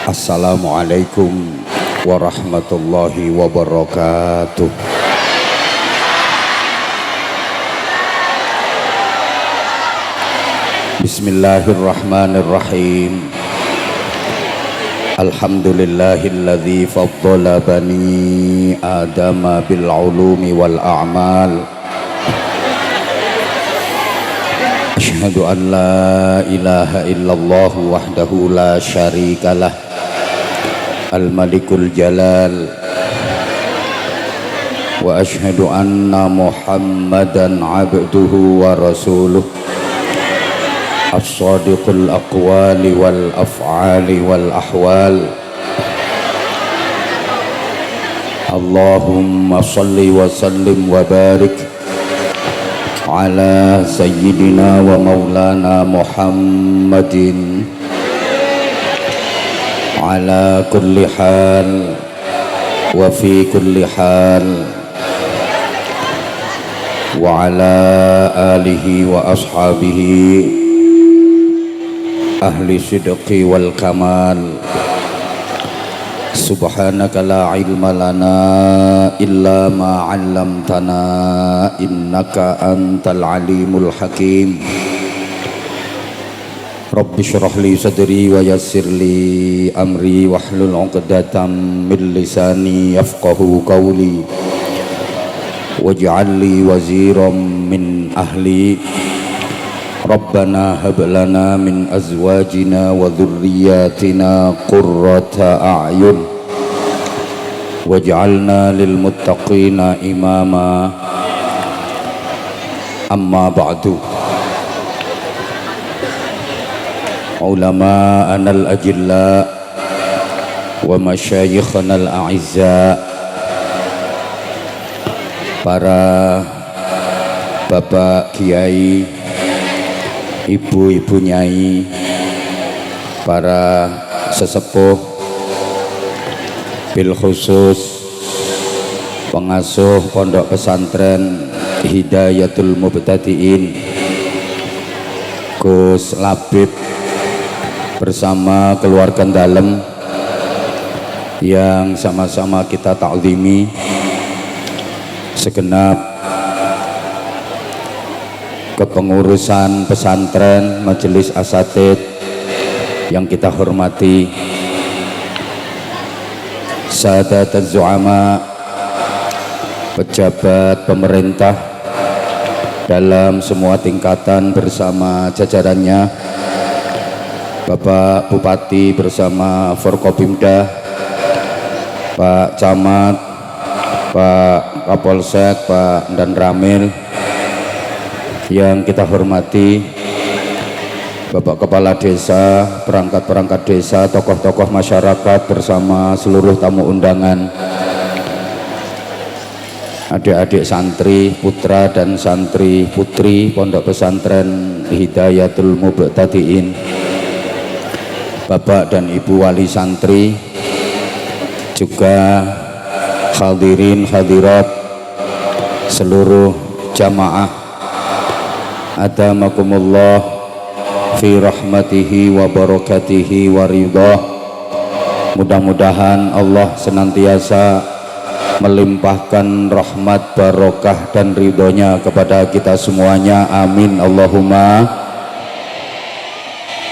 Assalamualaikum warahmatullahi wabarakatuh. Bismillahirrahmanirrahim. Alhamdulillahilladzi faddala bani adama bil ulumi wal a'mal. Asyhadu an la ilaha illallah wahdahu la syarikalah. Al-Malikul Jalal. Wa ashhadu anna Muhammadan abduhu wa rasuluh. As-sadiqul aqwali wal af'ali wal ahwal. Allahumma salli wa sallim wa barik ala sayyidina wa maulana Muhammadin ala kulli hal wa fi kulli hal wa ala alihi wa ashabihi ahli sidqi wal kamal. Subhanaka la ilma lana illa ma 'allamtana innaka antal alimul hakim. Rabbi shrah li sadri wa yassir li amri wahlul 'uqdatam min lisani yafqahu qawli waj'al li waziran min ahli. Rabbana hab lana min azwajina wa dhurriyyatina qurrata a'yun waj'alna lil muttaqina imama. Amma ba'du. Ulama'ana al-ajilla wa masyayikhana al-a'izza, para bapak kiai, ibu-ibu nyai, para sesepuh, bil khusus pengasuh pondok pesantren Hidayatul Mubtadiin Gus Labib bersama keluarga dalem yang sama-sama kita ta'zimi, segenap kepengurusan pesantren, majelis asatid yang kita hormati, sahadat az-zu'ama, pejabat pemerintah dalam semua tingkatan bersama jajarannya, Bapak Bupati bersama Forkopimda, Pak Camat, Pak Kapolsek, Pak Dan Ramil yang kita hormati, Bapak Kepala Desa, perangkat-perangkat desa, tokoh-tokoh masyarakat bersama seluruh tamu undangan, adik-adik santri putra dan santri putri Pondok Pesantren Hidayatul Mubtadiin, Bapak dan Ibu wali santri, juga hadirin hadirat seluruh jamaah, adamakumullah fi rahmatihi wa barakatihi wa ridha. Mudah-mudahan Allah senantiasa melimpahkan rahmat, barokah dan ridhonya kepada kita semuanya, amin Allahumma.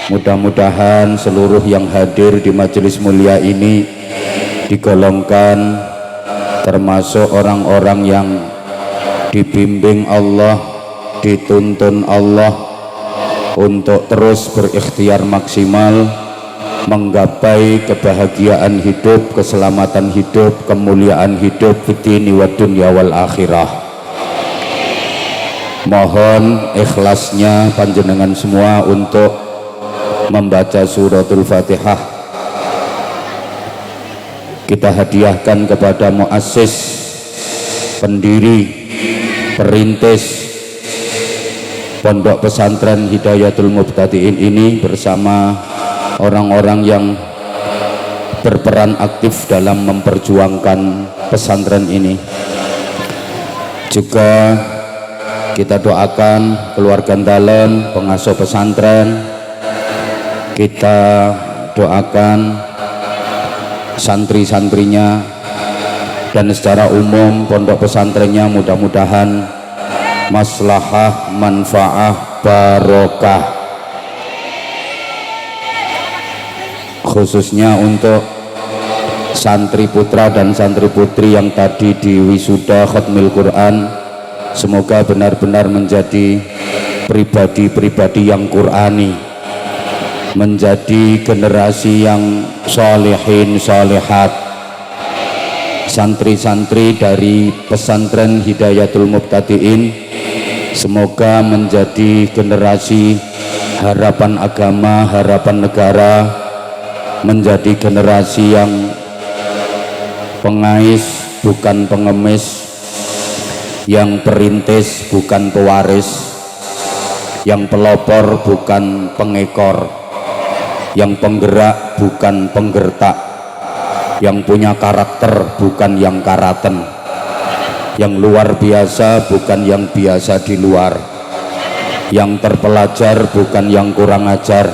Mudah-mudahan seluruh yang hadir di majelis mulia ini digolongkan termasuk orang-orang yang dibimbing Allah, dituntun Allah untuk terus berikhtiar maksimal menggapai kebahagiaan hidup, keselamatan hidup, kemuliaan hidup fitini wa dunya wal akhirah. Mohon ikhlasnya panjenengan semua untuk membaca suratul Fatihah. Kita hadiahkan kepada muassis, pendiri, perintis Pondok Pesantren Hidayatul Mubtadiin ini bersama orang-orang yang berperan aktif dalam memperjuangkan pesantren ini. Juga kita doakan keluarga dalem, pengasuh pesantren, kita doakan santri-santrinya, dan secara umum pondok pesantrennya mudah-mudahan maslahah, manfaah, barokah, khususnya untuk santri putra dan santri putri yang tadi di wisuda khatmil Quran. Semoga benar-benar menjadi pribadi-pribadi yang Qurani, menjadi generasi yang solehin solehat. Santri-santri dari pesantren Hidayatul Mubtadiin semoga menjadi generasi harapan agama, harapan negara, menjadi generasi yang pengais bukan pengemis, yang perintis bukan pewaris, yang pelopor bukan pengekor, yang penggerak bukan penggertak, yang punya karakter bukan yang karaten, yang luar biasa bukan yang biasa di luar, yang terpelajar bukan yang kurang ajar,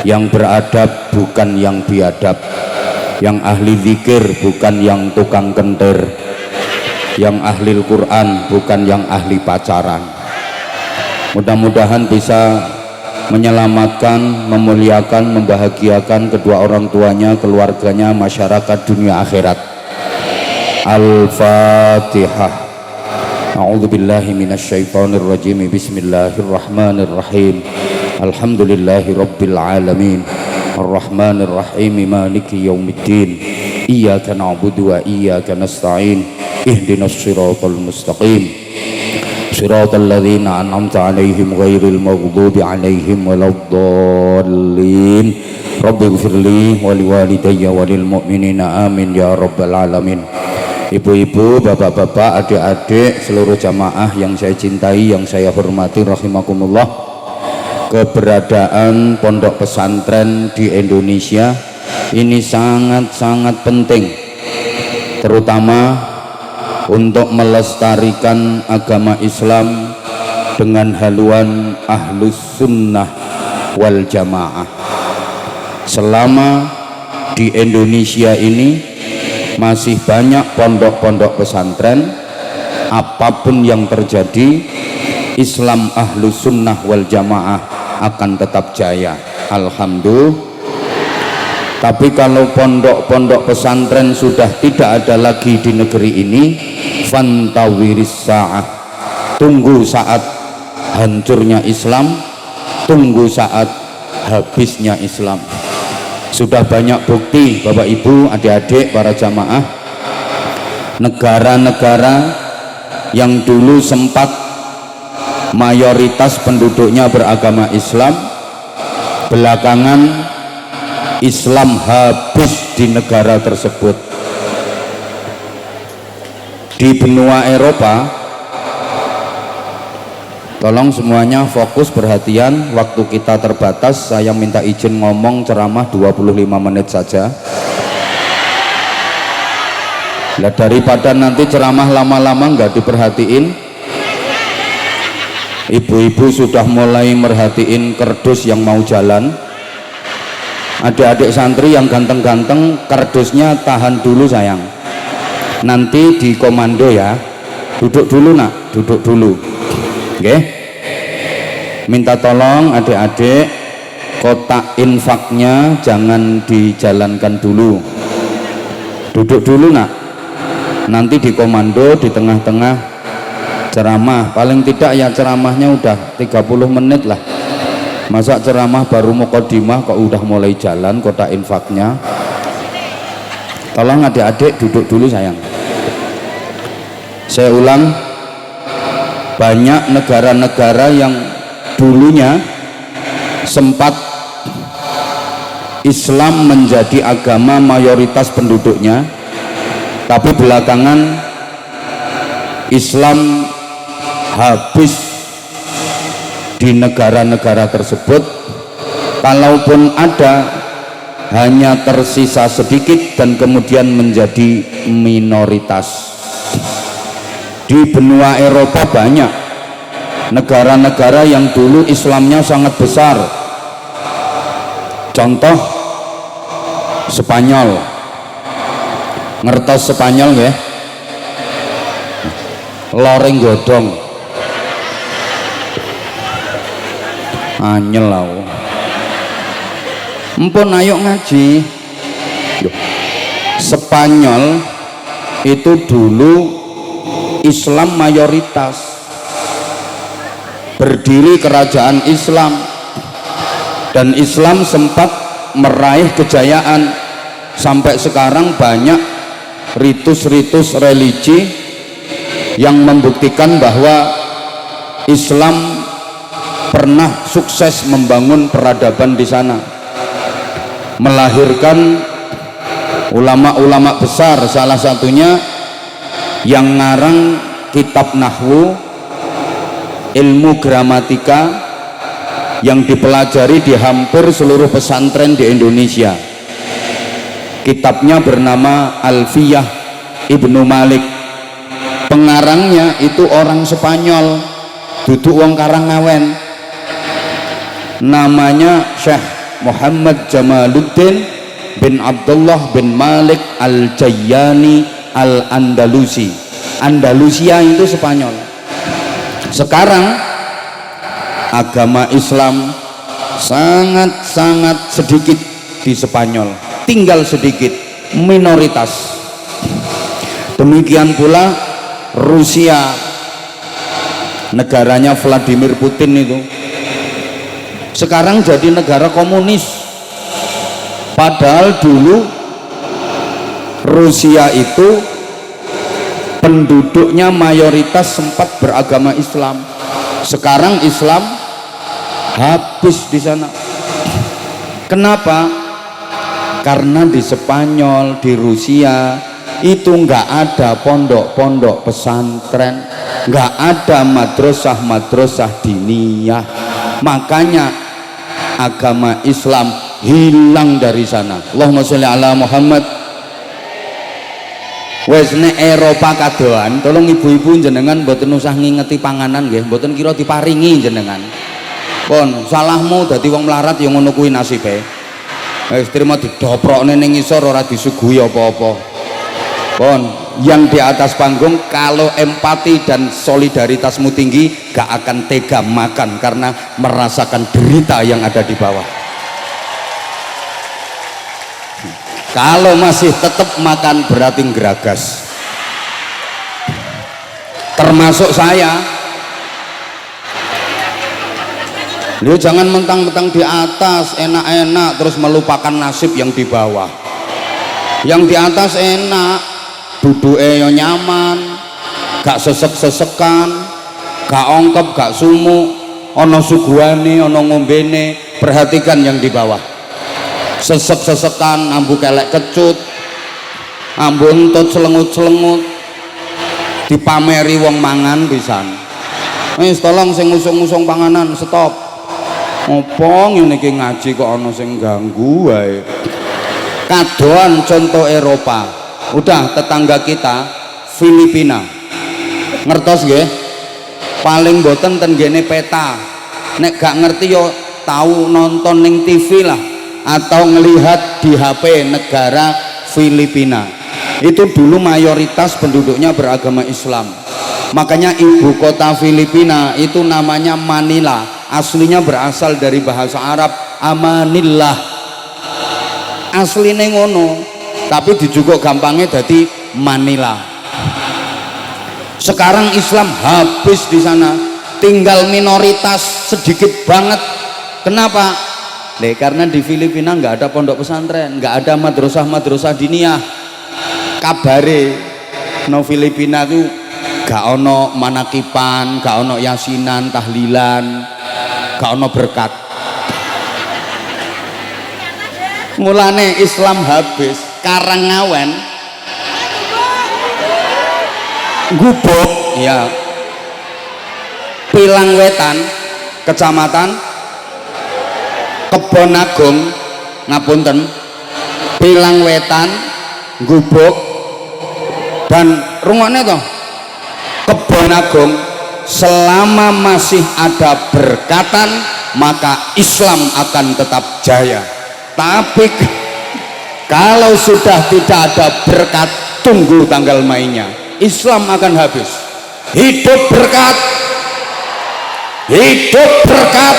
yang beradab bukan yang biadab, yang ahli zikir bukan yang tukang kentir, yang ahli Quran bukan yang ahli pacaran. Mudah-mudahan bisa menyelamatkan, memuliakan, membahagiakan kedua orang tuanya, keluarganya, masyarakat dunia akhirat. Al-Fatihah. A'udzubillahi minasyaitonirrajim. Bismillahirrahmanirrahim. Alhamdulillahi rabbil alamin. Ar-Rahmanir-Rahim, Maliki Yaumiddin. Iyyaka na'budu wa iyyaka nasta'in. Ihdinas siratal mustaqim. Siratal ladzina an'amta 'alaihim ghairil maghdubi 'alaihim waladdallin. Rabbighfirli wa liwalidayya wa lil mu'minina amin ya rabbal alamin. Ibu-ibu, bapak-bapak, adik-adik, seluruh jamaah yang saya cintai, yang saya hormati rahimakumullah. Keberadaan pondok pesantren di Indonesia ini sangat-sangat penting, terutama untuk melestarikan agama Islam dengan haluan ahlus sunnah wal jamaah. Selama di Indonesia ini masih banyak pondok-pondok pesantren, apapun yang terjadi, Islam ahlus sunnah wal jamaah akan tetap jaya, alhamdulillah. Tapi kalau pondok-pondok pesantren sudah tidak ada lagi di negeri ini, fantawiris sa'ah, tunggu saat hancurnya Islam, tunggu saat habisnya Islam. Sudah banyak bukti Bapak Ibu, adik-adik, para jamaah, negara-negara yang dulu sempat mayoritas penduduknya beragama Islam, belakangan Islam habis di negara tersebut. Di benua Eropa, tolong semuanya fokus perhatian, waktu kita terbatas, saya minta izin ngomong ceramah 25 menit saja. Nah, daripada nanti ceramah lama-lama nggak diperhatiin, ibu-ibu sudah mulai merhatiin kerdus yang mau jalan. Adik-adik santri yang ganteng-ganteng, kardusnya tahan dulu sayang, nanti di komando ya. Duduk dulu nak, duduk dulu. Oke, minta tolong adik-adik, kotak infaknya jangan dijalankan dulu. Duduk dulu nak, nanti di komando di tengah-tengah ceramah. Paling tidak ya ceramahnya udah 30 menit lah. Masa ceramah baru muqaddimah kok udah mulai jalan kotak infaknya. Tolong adik-adik duduk dulu sayang. Saya ulang, banyak negara-negara yang dulunya sempat Islam menjadi agama mayoritas penduduknya, tapi belakangan Islam habis di negara-negara tersebut. Kalaupun ada, hanya tersisa sedikit dan kemudian menjadi minoritas. Di benua Eropa banyak negara-negara yang dulu Islamnya sangat besar. Contoh Spanyol, ngertos Spanyol nggih? Loreng godong anyel aku empun ayo ngaji. Spanyol itu dulu Islam mayoritas, berdiri kerajaan Islam, dan Islam sempat meraih kejayaan sampai sekarang. Banyak ritus-ritus religi yang membuktikan bahwa Islam pernah sukses membangun peradaban di sana, melahirkan ulama-ulama besar, salah satunya yang ngarang kitab nahwu, ilmu gramatika yang dipelajari di hampir seluruh pesantren di Indonesia. Kitabnya bernama Alfiyah Ibnu Malik. Pengarangnya itu orang Spanyol, duduk wong Karangawen, namanya Syekh Muhammad Jamaluddin bin Abdullah bin Malik Al-Jayyani Al-Andalusi. Andalusia itu Spanyol. Sekarang agama Islam sangat-sangat sedikit di Spanyol, tinggal sedikit, minoritas. Demikian pula Rusia, negaranya Vladimir Putin itu sekarang jadi negara komunis. Padahal dulu Rusia itu penduduknya mayoritas sempat beragama Islam. Sekarang Islam habis di sana. Kenapa? Karena di Spanyol, di Rusia itu nggak ada pondok-pondok pesantren, nggak ada madrasah-madrasah diniyah. Makanya agama Islam hilang dari sana. Allahumma sholli ala Muhammad. Wes nek Eropa kadoan, tolong ibu-ibu jenengan mboten usah ngingeti panganan nggih, mboten kira diparingi jenengan. Pun salahmu dadi wong melarat yang ngono kuwi nasibe. Wis trimo didoprokne ning ngisor ora disuguhi apa-apa. Pun yang di atas panggung kalau empati dan solidaritasmu tinggi gak akan tega makan karena merasakan derita yang ada di bawah. Kalau masih tetap makan berarti geragas, termasuk saya. Lu jangan mentang-mentang di atas enak-enak terus melupakan nasib yang di bawah. Yang di atas enak, duduknya nyaman, gak sesek-sesekan, gak ongkep, gak sumuk, ono suguhane, ono ngombene. Perhatikan yang di bawah, sesek-sesekan, ambu kelek kecut, ambu entut selengut-selengut, dipameri wong mangan pisan. Wis tolong sing ngusung-ngusung panganan stop. Opo ngene iki ngaji kok ana sing ganggu wae. Kadoan contoh Eropa. Udah tetangga kita Filipina. Ngertos nggih? Paling boten ten gene peta. Nek gak ngerti yo tahu nonton ning TV lah atau ngelihat di HP negara Filipina. Itu dulu mayoritas penduduknya beragama Islam. Makanya ibu kota Filipina itu namanya Manila. Aslinya berasal dari bahasa Arab amanillah. Asline ngono, tapi dijukuk gampangnya jadi Manila. Sekarang Islam habis di sana, tinggal minoritas sedikit banget. Kenapa? Karena di Filipina nggak ada pondok pesantren, nggak ada madrasah-madrasah diniyah. Kabare no Filipina tuh gak ono manakipan, gak ono yasinan, tahlilan, gak ono berkat. Mulane Islam habis. Karangawen, Gubuk, ya, Pilang Wetan, Kecamatan Kebon Agung, ngapunten, Pilang Wetan, Gubuk, dan rungokne toh Kebon Agung, selama masih ada berkatan maka Islam akan tetap jaya. Tapi Kalau sudah tidak ada berkat, tunggu tanggal mainnya. Islam akan habis. Hidup berkat, hidup berkat.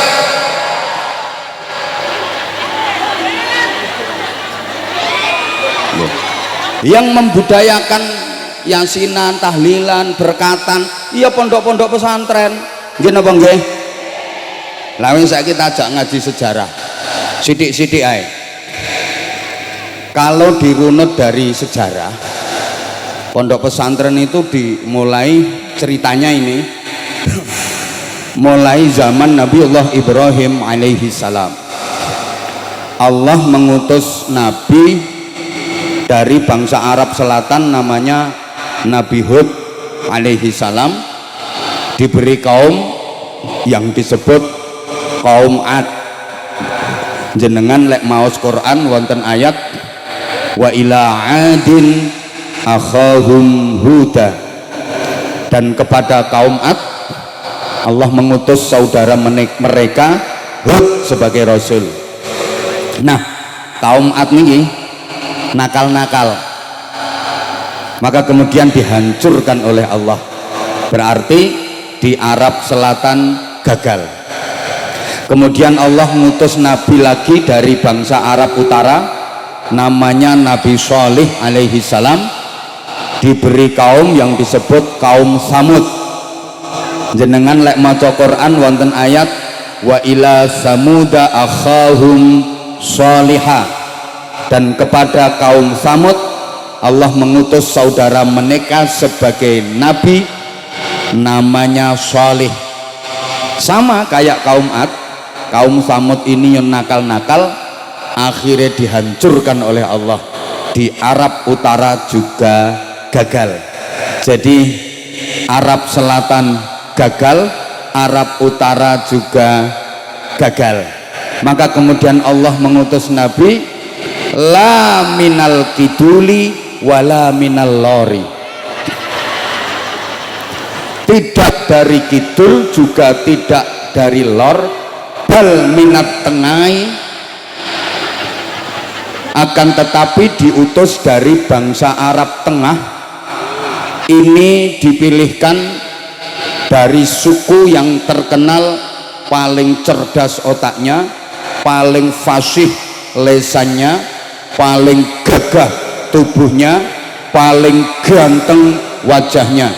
Yang membudayakan yasinan, tahlilan, berkatan, iya pondok-pondok pesantren. Nggih napa nggih? Lah wis saiki ajak ngaji sejarah. Sithik-sithik ae. Kalau dirunut dari sejarah, pondok pesantren itu dimulai ceritanya ini mulai zaman Nabiullah Ibrahim alaihi salam. Allah mengutus nabi dari bangsa Arab Selatan namanya Nabi Hud alaihi salam, diberi kaum yang disebut kaum Ad. Jenengan lek maos Quran wonten ayat wa ila adin akhahum huda, dan kepada kaum Ad Allah mengutus saudara mereka Hud sebagai rasul. Nah, kaum Ad ini nakal-nakal, maka kemudian dihancurkan oleh Allah. Berarti di Arab Selatan gagal. Kemudian Allah mengutus nabi lagi dari bangsa Arab Utara namanya Nabi Shalih alaihi salam, diberi kaum yang disebut kaum Samud. Jenengan lek maca Quran wonten ayat wa ila samuda akhahum shalihah, dan kepada kaum Samud Allah mengutus saudara mereka sebagai nabi namanya Shalih. Sama kayak kaum Ad, kaum Samud ini yang nakal-nakal akhirnya dihancurkan oleh Allah. Di Arab Utara juga gagal. Jadi Arab Selatan gagal, Arab Utara juga gagal. Maka kemudian Allah mengutus nabi la minal kiduli wala minal lori, tidak dari kidul juga tidak dari lor, bal minat tenai, akan tetapi diutus dari bangsa Arab Tengah. Ini dipilihkan dari suku yang terkenal paling cerdas otaknya, paling fasih lesannya, paling gagah tubuhnya, paling ganteng wajahnya.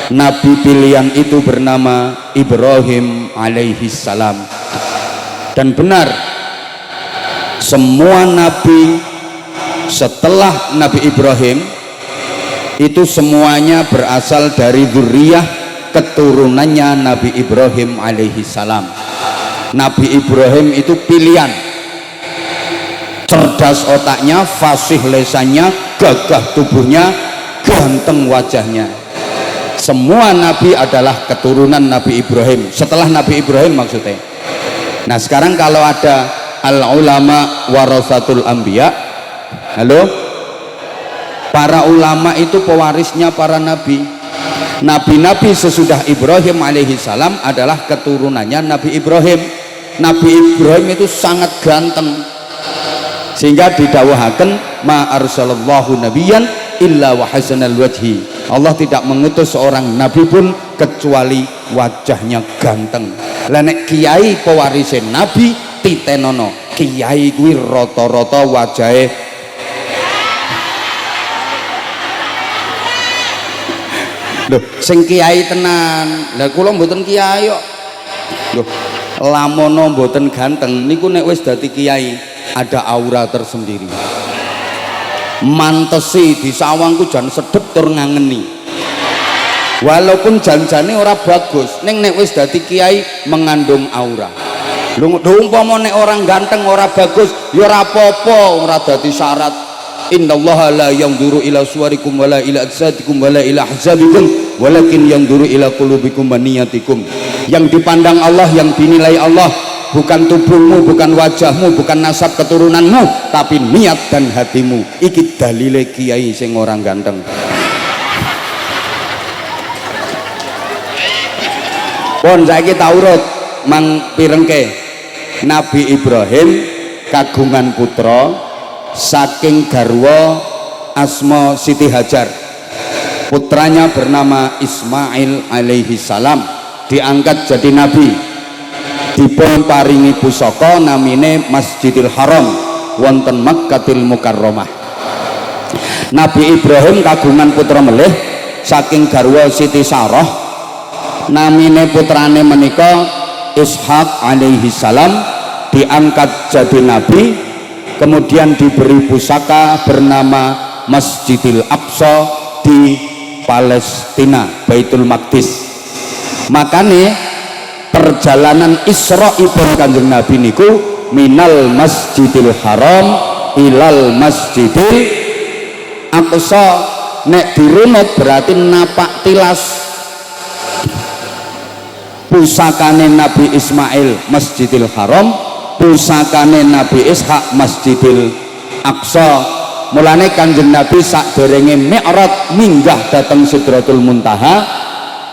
Nabi pilihan itu bernama Ibrahim alaihi salam. Dan benar, semua nabi setelah Nabi Ibrahim itu semuanya berasal dari zuriyah keturunannya Nabi Ibrahim alaihi salam. Nabi Ibrahim itu pilihan, cerdas otaknya, fasih lesannya, gagah tubuhnya, ganteng wajahnya. Semua nabi adalah keturunan Nabi Ibrahim, setelah Nabi Ibrahim maksudnya. Nah sekarang kalau ada al ulama warasatul anbiya, halo, para ulama itu pewarisnya para nabi. Nabi-nabi sesudah Ibrahim alaihi salam adalah keturunannya Nabi Ibrahim. Nabi Ibrahim itu sangat ganteng, sehingga didawuhaken ma arsalallahu nabiyyan illa wa hasanal wajhi. Allah tidak mengutus seorang nabi pun kecuali wajahnya ganteng. Lah nek kiai pewarise nabi titenono, kiai kuwi rata-rata wajahe lho sing kiai tenan. Lah kula mboten kiai kok. Lho lamono mboten ganteng niku nek wis dadi kiai ada aura tersendiri. Mantesi di sawangku jan sedep tur ngangeni, walaupun janjane ora bagus, ning nek wis dadi kiai mengandung aura. Lho umpama nek orang ganteng ora bagus ya ora apa-apa, ora dadi syarat. Innallaha la yanzuru ila suwarikum wala ila ajsadikum wala ila ahzabikum walakin yanzuru ila qulubikum wa niyatikum. Yang dipandang Allah, yang dinilai Allah bukan tubuhmu, bukan wajahmu, bukan nasab keturunanmu, tapi niat dan hatimu. Iki dalile kiai sing orang ganteng. Pon saiki tak urut mang pirengke. Nabi Ibrahim kagungan putra saking garwa asma Siti Hajar. Putranya bernama Ismail alaihi salam, diangkat jadi nabi, dipun paringi pusaka namine Masjidil Haram wonten Makkatil Mukarramah. Nabi Ibrahim kagungan putra melih saking garwa Siti Sarah, namine putrane menika Ishak alaihi salam, diangkat jadi nabi, kemudian diberi pusaka bernama Masjidil Aqsa di Palestina, Baitul Maqdis. Makanya perjalanan Isra ibn Kanjeng Nabi niku minal Masjidil Haram ilal Masjidil Aqsa. Nek dirunut berarti napak tilas pusakane Nabi Ismail Masjidil Haram, pusakane Nabi Ishak Masjidil Aqsa. Mulane Kanjeng Nabi sakderenge Mi'raj minggah dhateng Sidratul Muntaha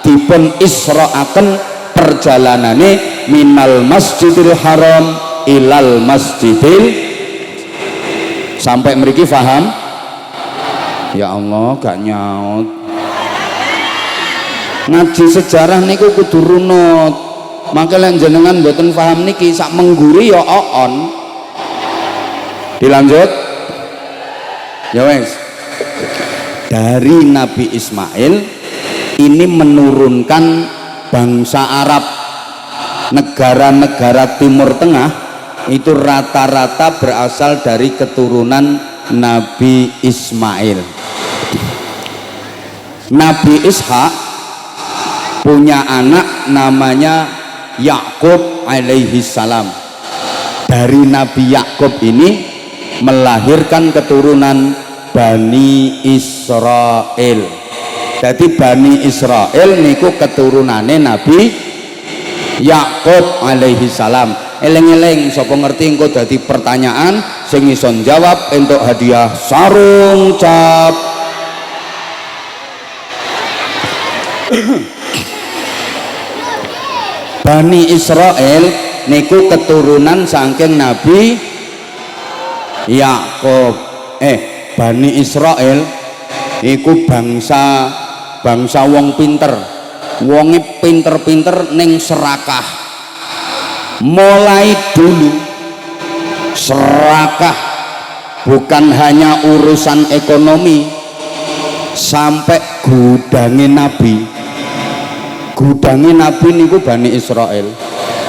dipun israaken perjalanane minal Masjidil Haram ilal Masjidil. Sampai mriki paham? Ya Allah, gak nyaut. Ngaji sejarah niku kudu runut. Maka lek jenengan mboten paham niki sak mengguri ya oon. Dilanjut. Ya wes. Dari Nabi Ismail ini menurunkan bangsa Arab, negara-negara Timur Tengah itu rata-rata berasal dari keturunan Nabi Ismail. Nabi Ishak punya anak namanya Yakub alaihi salam. Dari Nabi Yakub ini melahirkan keturunan Bani Israel. Jadi Bani Israel niku keturunane Nabi Yakub alaihi salam. Eleng-eleng sapa ngerti engko dadi pertanyaan sing iso jawab entuk hadiah sarung cap. Bani Israel niku keturunan saking Nabi Yakub. Bani Israel iku bangsa wong pinter, wonge pinter-pinter ning serakah. Mulai dulu serakah bukan hanya urusan ekonomi, sampai gudange Nabi. Gudange Nabi niku Bani Israel.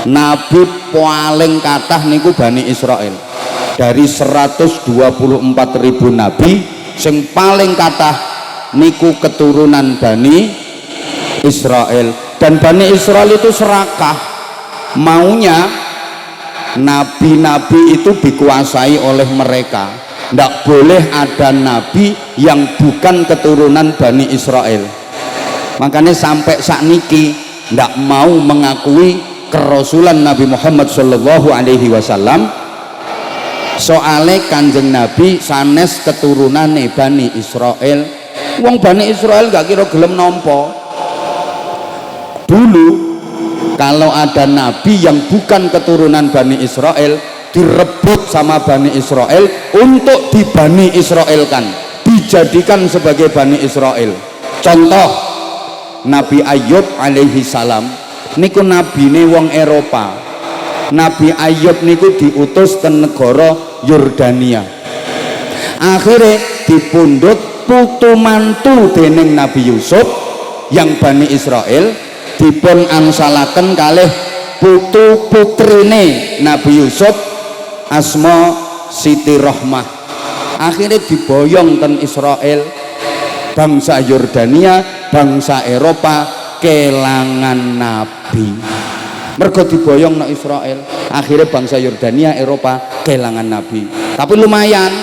Nabi paling kathah niku Bani Israel. Dari 124.000 nabi sing paling kathah niku keturunan Bani Israel. Dan Bani Israel itu serakah, maunya nabi-nabi itu dikuasai oleh mereka. Tidak boleh ada nabi yang bukan keturunan Bani Israel. Makanya sampai saat niki tidak mau mengakui kerasulan Nabi Muhammad Shallallahu Alaihi Wasallam. Soale Kanjeng Nabi sanes keturunane Bani Israel. Wong Bani Israel gak kira gelem nampa. Dulu kalau ada nabi yang bukan keturunan Bani Israel, direbut sama Bani Israel untuk di Bani Israelkan, dijadikan sebagai Bani Israel. Contoh Nabi Ayub alaihi salam niku nabine wong Eropa. Nabi Ayub niku diutus ke negara Yordania. Akhirnya dipundhut putu mantu dening Nabi Yusuf yang Bani Israel, dipun angsalaken kalih putu putrine Nabi Yusuf asma Siti Rohmah. Akhirnya diboyong ten Israel, bangsa Yordania, bangsa Eropa kelangan nabi. Mergo diboyong nang Israel, akhirnya bangsa Yordania, Eropa kelangan nabi. Tapi lumayan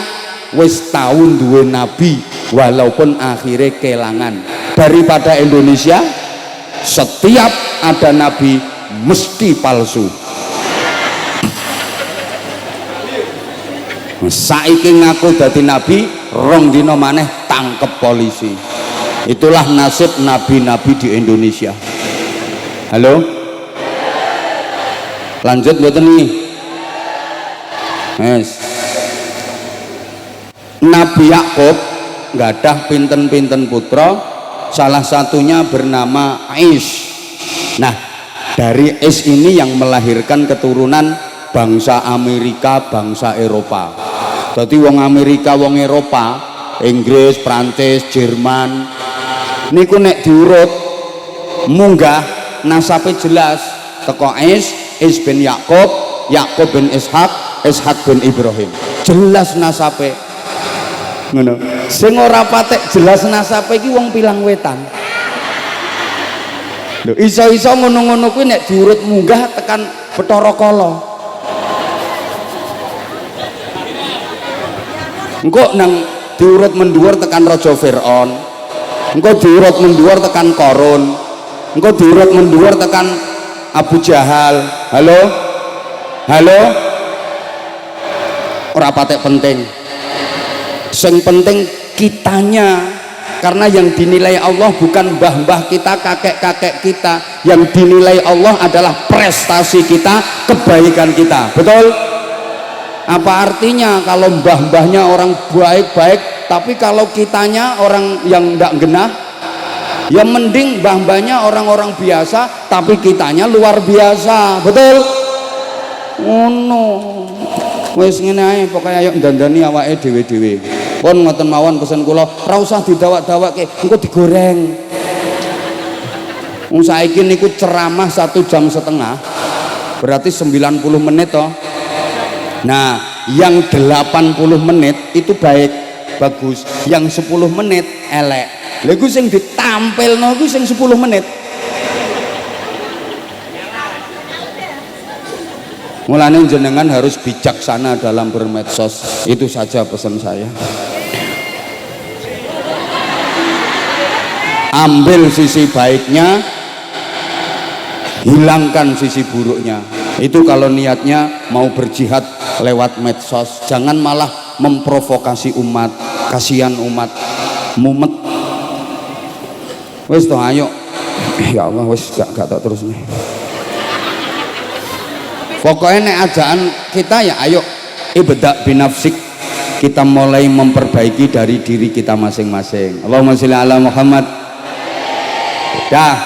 wis tahun duwe nabi walaupun akhirnya kelangan. Daripada Indonesia setiap ada nabi mesti palsu. Saiki ngaku dadi nabi, rong dina maneh tangkep polisi. Itulah nasib nabi-nabi di Indonesia. Halo? Lanjut mboten nih? Yes. Nabi Yakub nggadah pinten-pinten putra, salah satunya bernama Is. Nah, dari Is ini yang melahirkan keturunan bangsa Amerika, bangsa Eropa. Jadi wong Amerika, wong Eropa, Inggris, Prancis, Jerman niku nek diurut munggah nasabe jelas teko Is bin Yakub, Yakub bin Ishak, Ishak bin Ibrahim, jelas nasabe ngono. Sing ora patek jelas nasabe iki wong Pilang Wetan. Lho iso-iso ngono-ngono kuwi nek diurut munggah tekan Bathara Kala. Engko nang diurut mendhuwur tekan Raja Firaun. Engko diurut mendhuwur tekan Qarun. Engko diurut mendhuwur tekan Abu Jahal. Halo? Halo? Ora patek penting. Sing penting kitanya, karena yang dinilai Allah bukan mbah-mbah kita, kakek-kakek kita. Yang dinilai Allah adalah prestasi kita, kebaikan kita. Betul? Apa artinya kalau mbah-mbahnya orang baik-baik tapi kalau kitanya orang yang ndak genah? Ya mending mbah-mbahnya orang-orang biasa tapi kitanya luar biasa. Betul? Oh no. Wis ngene ae pokoke ayo ndandani awake dhewe-dhewe. Pun ngoten mawon pesen kula, ora usah didawak-dawakke, engko digoreng. Wong saiki niku ceramah 1,5 jam, berarti 90 menit toh. Nah, yang 80 menit itu baik, bagus. Yang 10 menit elek. Lha iku sing ditampilno iku sing 10 menit. Mulane jenengan harus bijaksana dalam bermedsos. Itu saja pesan saya. Ambil sisi baiknya, hilangkan sisi buruknya. Itu kalau niatnya mau berjihad lewat medsos. Jangan malah memprovokasi umat, kasihan umat, mumet. Wis toh ayo. Ya Allah wis gak tak terus nih. Pokoknya nek ajaan kita ya ayo ibda binafsik, kita mulai memperbaiki dari diri kita masing-masing. Allahumma sholli ala Muhammad. Dah,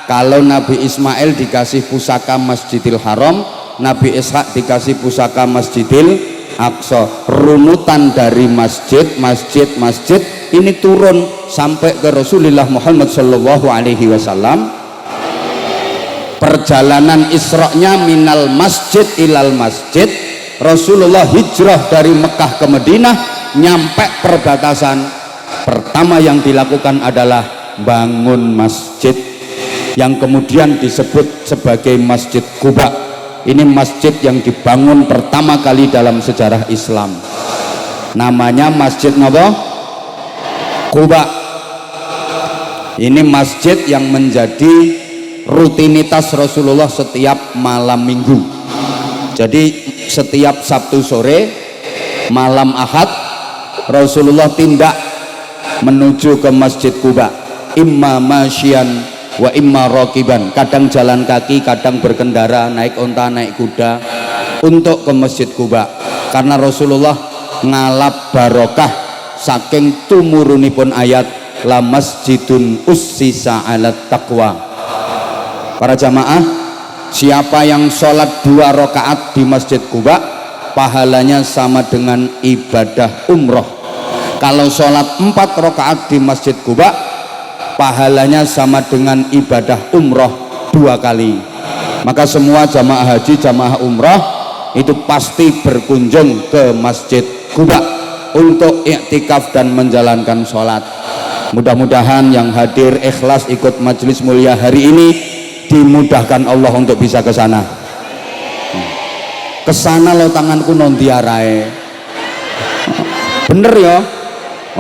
kalau Nabi Ismail dikasih pusaka Masjidil Haram, Nabi Ishak dikasih pusaka Masjidil Aqsa, runutan dari masjid ini turun sampai ke Rasulullah Muhammad sallallahu alaihi wasallam. Perjalanan Isra-nya minal masjid ilal masjid, Rasulullah hijrah dari Mekah ke Madinah, nyampe perbatasan. Pertama yang dilakukan adalah bangun masjid yang kemudian disebut sebagai Masjid Quba. Ini masjid yang dibangun pertama kali dalam sejarah Islam. Namanya Masjid Quba. Ini masjid yang menjadi rutinitas Rasulullah setiap malam minggu. Jadi setiap Sabtu sore, malam Ahad, Rasulullah tindak menuju ke Masjid Quba, imma masyian wa imma raqiban, kadang jalan kaki, kadang berkendara, naik onta, naik kuda untuk ke Masjid Quba. Karena Rasulullah ngalap barokah saking tumurunipun ayat la masjidun ussisa ala taqwa. Para jamaah, siapa yang sholat 2 rakaat di Masjid Quba, pahalanya sama dengan ibadah umroh. Kalau sholat 4 rakaat di Masjid Quba, pahalanya sama dengan ibadah umroh 2 kali. Maka semua jamaah haji, jamaah umroh itu pasti berkunjung ke Masjid Quba untuk iktikaf dan menjalankan sholat. Mudah-mudahan yang hadir ikhlas ikut majelis mulia hari ini dimudahkan Allah untuk bisa ke sana. Kesana lo tanganku nontiarai. Bener ya?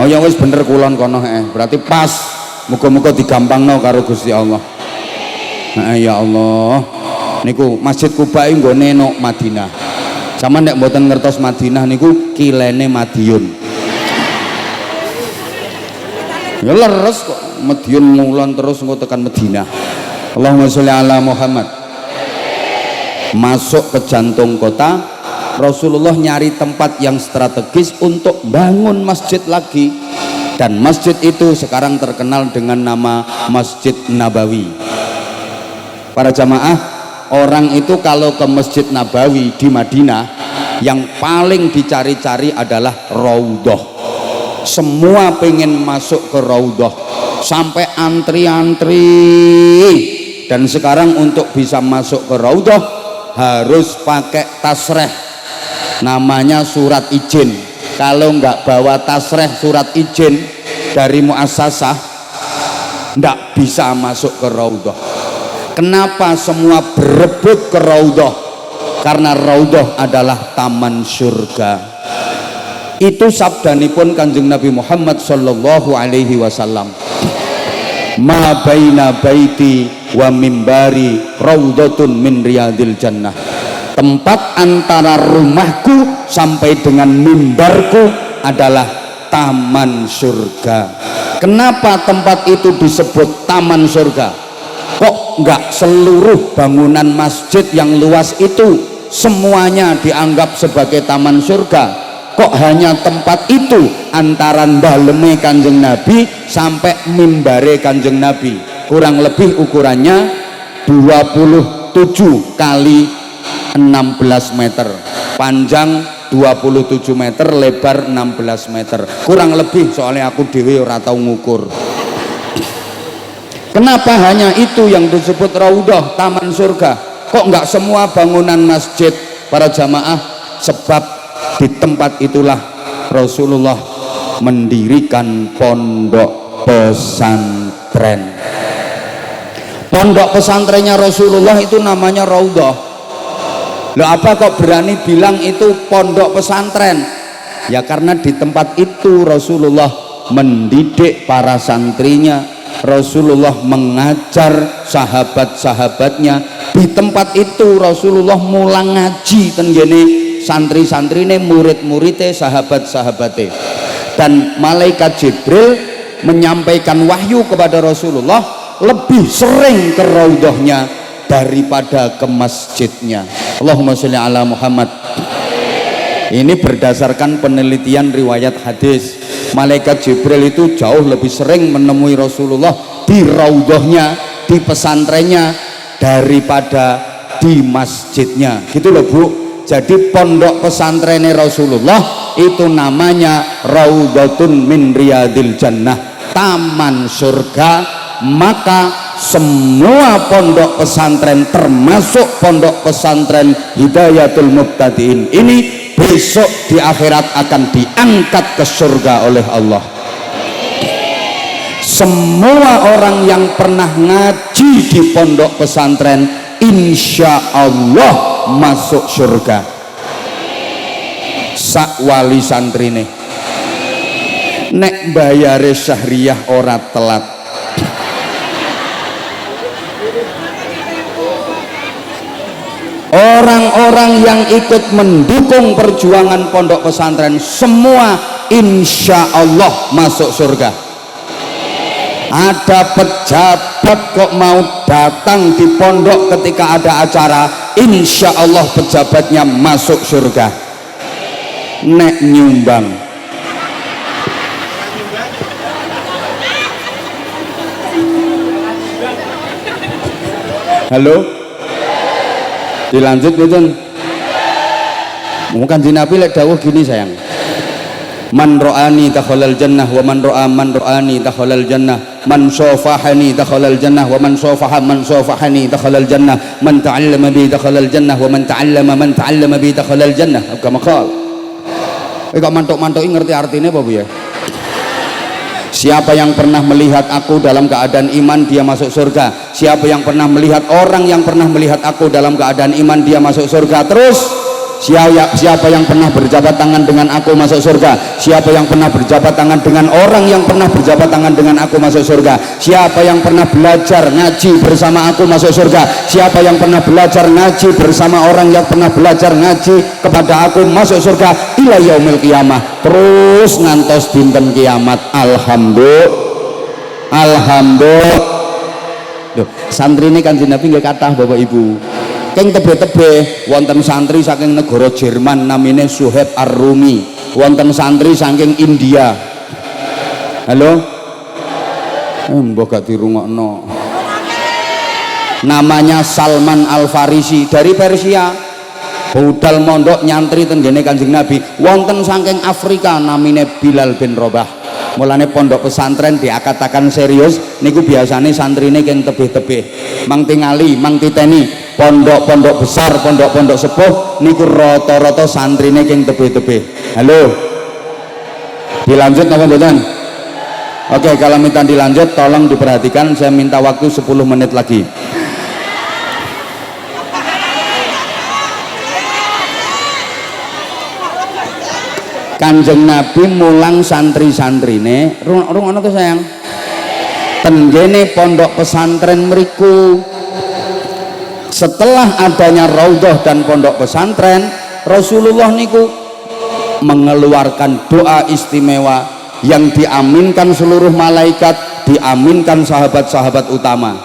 Oh ya wis bener kulon kono berarti pas. Muga-muga digampangno karo Gusti Allah. Ya Allah. Niku Masjid Quba iki nggone nang Madinah. Sama nek mboten ngertos Madinah niku kilene Madiun. Ya leres kok Madiun ngulon terus engko tekan Madinah. Allahumma sholli ala Muhammad. Masuk ke jantung kota, Rasulullah nyari tempat yang strategis untuk bangun masjid lagi, dan masjid itu sekarang terkenal dengan nama Masjid Nabawi. Para jamaah, orang itu kalau ke Masjid Nabawi di Madinah, yang paling dicari-cari adalah Raudhah. Semua pengen masuk ke Raudhah sampai antri-antri, dan sekarang untuk bisa masuk ke Raudhah harus pakai tasreh, namanya surat izin. Kalau nggak bawa tasreh surat izin dari muassasah, nggak bisa masuk ke Raudhah. Kenapa semua berebut ke Raudhah? Karena Raudhah adalah taman surga. Itu sabdanipun Kanjeng Nabi Muhammad sallallahu alaihi wasallam, ma baina baiti wa mimbari raudhatun min riyadil jannah. Tempat antara rumahku sampai dengan mimbarku adalah taman surga. Kenapa tempat itu disebut taman surga? Kok enggak seluruh bangunan masjid yang luas itu semuanya dianggap sebagai taman surga? Kok hanya tempat itu antara daleme Kanjeng Nabi sampai mimbare Kanjeng Nabi, kurang lebih ukurannya 27 kali 16 meter, panjang 27 meter, lebar 16 meter, kurang lebih, soalnya aku dewe ora tau ngukur. Kenapa hanya itu yang disebut Raudhah, taman surga? Kok enggak semua bangunan masjid? Para jamaah, sebab di tempat itulah Rasulullah mendirikan pondok pesantren. Pondok pesantrennya Rasulullah itu namanya Raudhah. Loh, apa kok berani bilang itu pondok pesantren? Ya karena di tempat itu Rasulullah mendidik para santrinya, Rasulullah mengajar sahabat-sahabatnya. Di tempat itu Rasulullah mulang ngaji tenggene santri-santri ini, murid-muridnya, sahabat-sahabatnya. Dan malaikat Jibril menyampaikan wahyu kepada Rasulullah lebih sering ke Raudhahnya daripada ke masjidnya. Allahumma sholli ala Muhammad. Ini berdasarkan penelitian riwayat hadis. Malaikat Jibril itu jauh lebih sering menemui Rasulullah di Raudhahnya, di pesantrennya, daripada di masjidnya. Gitu loh Bu. Jadi pondok pesantrennya Rasulullah itu namanya Raudhatun min Riyadil Jannah, taman surga. Maka semua pondok pesantren termasuk pondok pesantren Hidayatul Mubtadiin ini besok di akhirat akan diangkat ke surga oleh Allah. Semua orang yang pernah ngaji di pondok pesantren insya Allah masuk surga. Sak wali santri nih nek bayare syahriyah ora telat, orang-orang yang ikut mendukung perjuangan pondok pesantren semua insya Allah masuk surga. Ada pejabat kok mau datang di pondok ketika ada acara, insya Allah pejabatnya masuk surga. Nek nyumbang, halo, dilanjut betul. Bukan Nabi lek dawuh gini sayang, man ro'ani dakhalal jannah wa man ro'ani dakhalal jannah, man sofahani dakhalal jannah wa man sofahani dakhalal jannah, man ta'allama bi dakhalal jannah wa man ta'allama bi dakhalal jannah. Kama qala. Kok mantuk-mantuki ngerti artinya apa Bu ya? Siapa yang pernah melihat aku dalam keadaan iman, dia masuk surga. Siapa yang pernah melihat orang yang pernah melihat aku dalam keadaan iman, dia masuk surga. Terus siapa yang pernah berjabat tangan dengan aku masuk surga. Siapa yang pernah berjabat tangan dengan orang yang pernah berjabat tangan dengan aku masuk surga. Siapa yang pernah belajar ngaji bersama aku masuk surga. Siapa yang pernah belajar ngaji bersama orang yang pernah belajar ngaji kepada aku masuk surga ila yaumil qiyamah, terus ngantos dinten kiamat. Alhamdulillah. Loh, santri ini Kanjeng Nabi nggak kathah Bapak Ibu. keng tebe-tebe wonten santri saking negara Jerman namine Suhaib Ar-Rumi, wonten santri saking India. Halo, mbok gak dirungokno, namanya Salman Al-Farisi dari Persia, budal mondok nyantri ten gene Kanjeng Nabi. Wonten saking Afrika namine Bilal bin Rabah. Mulane pondok pesantren diakatakan serius niku biasane santrine keng tebih-tebih, mang tingali, mang titeni. Pondok-pondok besar, pondok-pondok sepuh niku rata-rata santrine keng tebih-tebih. Halo, dilanjut apa mboten? Oke, kalau minta dilanjut tolong diperhatikan, saya minta waktu 10 menit lagi. Kanjeng Nabi mulang santri-santrine, rungokno to sayang, tenggene pondok pesantren mriku. Setelah adanya raudhah dan pondok pesantren, Rasulullah niku mengeluarkan doa istimewa yang diaminkan seluruh malaikat, diaminkan sahabat-sahabat utama.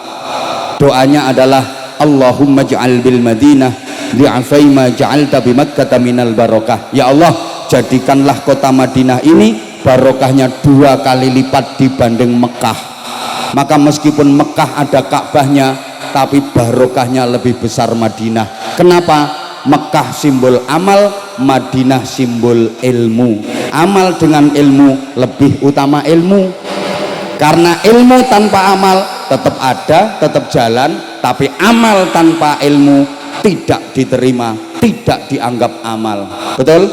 Doanya adalah Allahumma ja'al bil Madinah li'afai ma ja'alta bi Makkah minal barakah. Ya Allah, jadikanlah kota Madinah ini barokahnya 2 kali lipat dibanding Mekah. Maka meskipun Mekah ada Ka'bahnya, tapi barokahnya lebih besar Madinah. Kenapa? Mekah simbol amal, Madinah simbol ilmu. Amal dengan ilmu lebih utama ilmu, karena ilmu tanpa amal tetap ada, tetap jalan, tapi amal tanpa ilmu tidak diterima, tidak dianggap amal. Betul?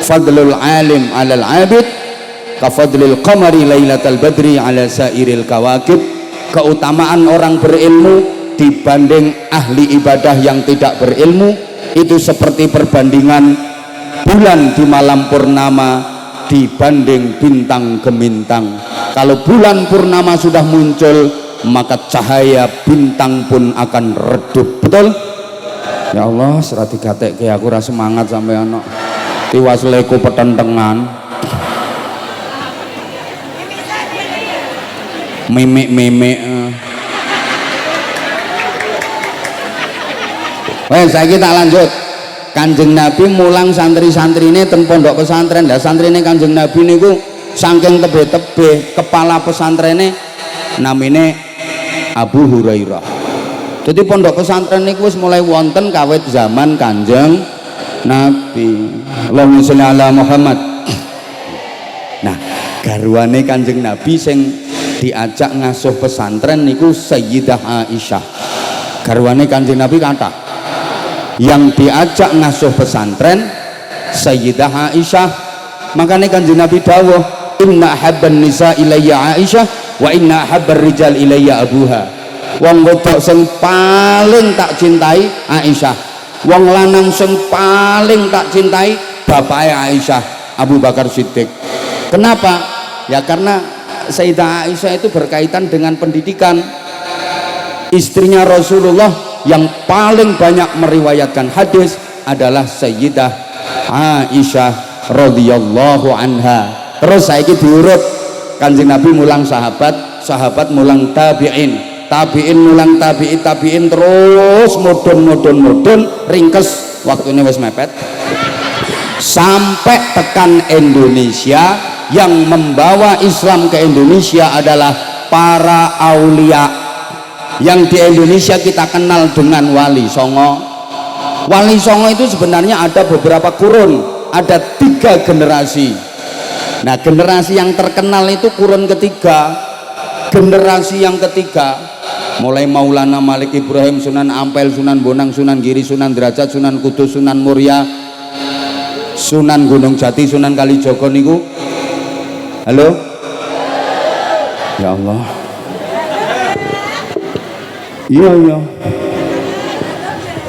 Fadlul alim alal abid kafadlil qamari lailatal badri ala sairil kawakib. Keutamaan orang berilmu dibanding ahli ibadah yang tidak berilmu itu seperti perbandingan bulan di malam purnama dibanding bintang gemintang. Kalau bulan purnama sudah muncul, maka cahaya bintang pun akan redup. Betul? Ya Allah, serati gatek ke aku rasa semangat sampai anak tiwas leku petentengan mimik saya kita lanjut. Kanjeng Nabi mulang santri-santrine ten pondok pesantren. Dah santrine Kanjeng Nabi niku saking tebe-tebe, kepala pesantrene namine Abu Hurairah. Jadi pondok pesantren niku wis mulai wonten kawit zaman Kanjeng Nabi. Allahumma sholli ala Muhammad. Nah, garwane Kanjeng Nabi sing diajak ngasuh pesantren niku Sayyidah Aisyah. Garwane Kanjeng Nabi kata, yang diajak ngasuh pesantren Sayyidah Aisyah. Makanya Kanjeng Nabi dawuh, inna habban nisa ilayya Aisyah wa inna habbar rijal ilayya abuha. Wong wedok sing paling tak cintai Aisyah, wong lanang sing paling tak cintai bapaknya Aisyah, Abu Bakar Siddiq. Kenapa? Ya karena Sayyidah Aisyah itu berkaitan dengan pendidikan. Istrinya Rasulullah yang paling banyak meriwayatkan hadis adalah Sayyidah Aisyah radhiyallahu anha. Terus saiki diurut, Kanjeng Nabi mulang sahabat, sahabat mulang tabi'in, tabi'in mulang tabi'in, terus mudun ringkes waktunya wis mepet sampai tekan Indonesia. Yang membawa Islam ke Indonesia adalah para aulia yang di Indonesia kita kenal dengan Wali Songo. Wali Songo itu sebenarnya ada beberapa kurun, ada 3 generasi. Nah, generasi yang terkenal itu kurun ketiga. Generasi yang ketiga mulai Maulana Malik Ibrahim, Sunan Ampel, Sunan Bonang, Sunan Giri, Sunan Derajat, Sunan Kudus, Sunan Muria, Sunan Gunung Jati, Sunan Kalijogo niku. Halo? Ya Allah. Iya.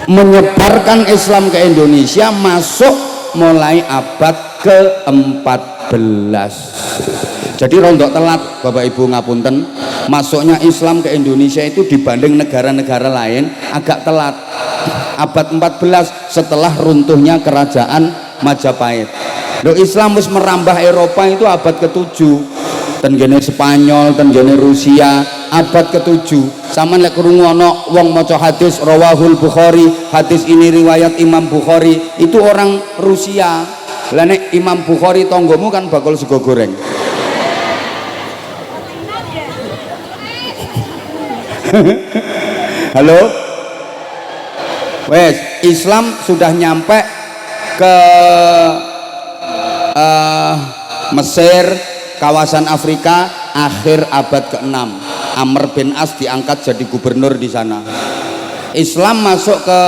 Menyebarkan Islam ke Indonesia masuk mulai abad ke-14. Jadi rondok telat Bapak Ibu ngapunten, masuknya Islam ke Indonesia itu dibanding negara-negara lain agak telat. Abad 14 setelah runtuhnya kerajaan Majapahit. Loh, Islam harus merambah Eropa itu abad ke-7, tenggene Spanyol, tenggene Rusia, abad ke-7. Sampeyan lek krungu ana wong maca hadis rawahul Bukhari, hadis ini riwayat Imam Bukhari, itu orang Rusia. Lah nek Imam Bukhari tanggomu kan bakul sego goreng. Halo? Wes, Islam sudah nyampe ke Mesir, kawasan Afrika akhir abad ke-6. Amr bin As diangkat jadi gubernur di sana. Islam masuk ke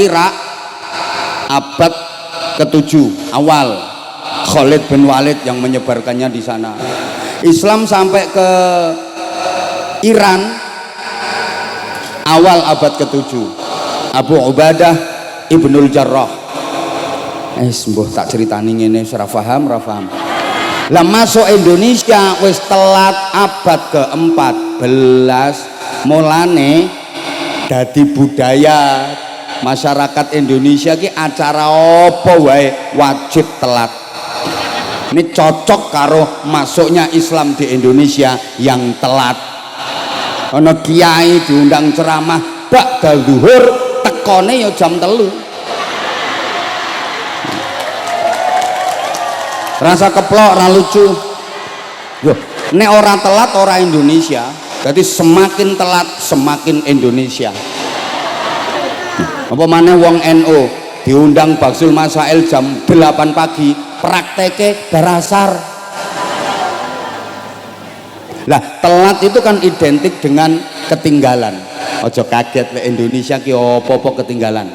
Irak abad ke-7 awal. Khalid bin Walid yang menyebarkannya di sana. Islam sampai ke Iran awal abad ke-7. Abu Ubadah Ibnul Jarrah. Mbuh tak ceritani ngene ora paham. Lah masuk Indonesia wis telat abad ke-14. Mulane dadi budaya masyarakat Indonesia ki acara apa wae wajib telat. Ini cocok karo masuknya Islam di Indonesia yang telat. Ana kiai diundang ceramah ba'dal zuhur tekone ya jam 3. Rasa keplok ra lucu. Yo, nek ora telat ora Indonesia. Jadi semakin telat semakin Indonesia. Apa maneh wong NU diundang Baksul Masail jam 8 pagi, prakteke barasar. Lah, telat itu kan identik dengan ketinggalan. Ojo kaget lek Indonesia ki apa-apa ketinggalan.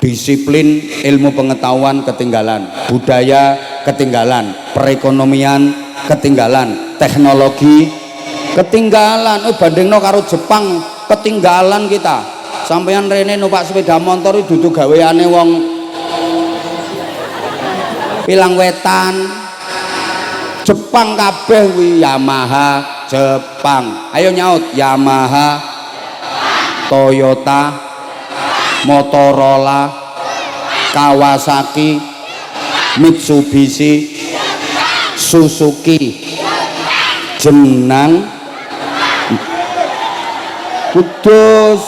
Disiplin ilmu pengetahuan ketinggalan, budaya ketinggalan, perekonomian ketinggalan, teknologi ketinggalan. Bandingno karo Jepang ketinggalan kita. Sampeyan rene numpak sepeda motor duduk gaweane wong Pilang Wetan. Jepang kabeh kuwi Yamaha Jepang. Ayo nyaut Yamaha, Toyota, Motorola, Kawasaki, Mitsubishi, Suzuki, jenang Kudus,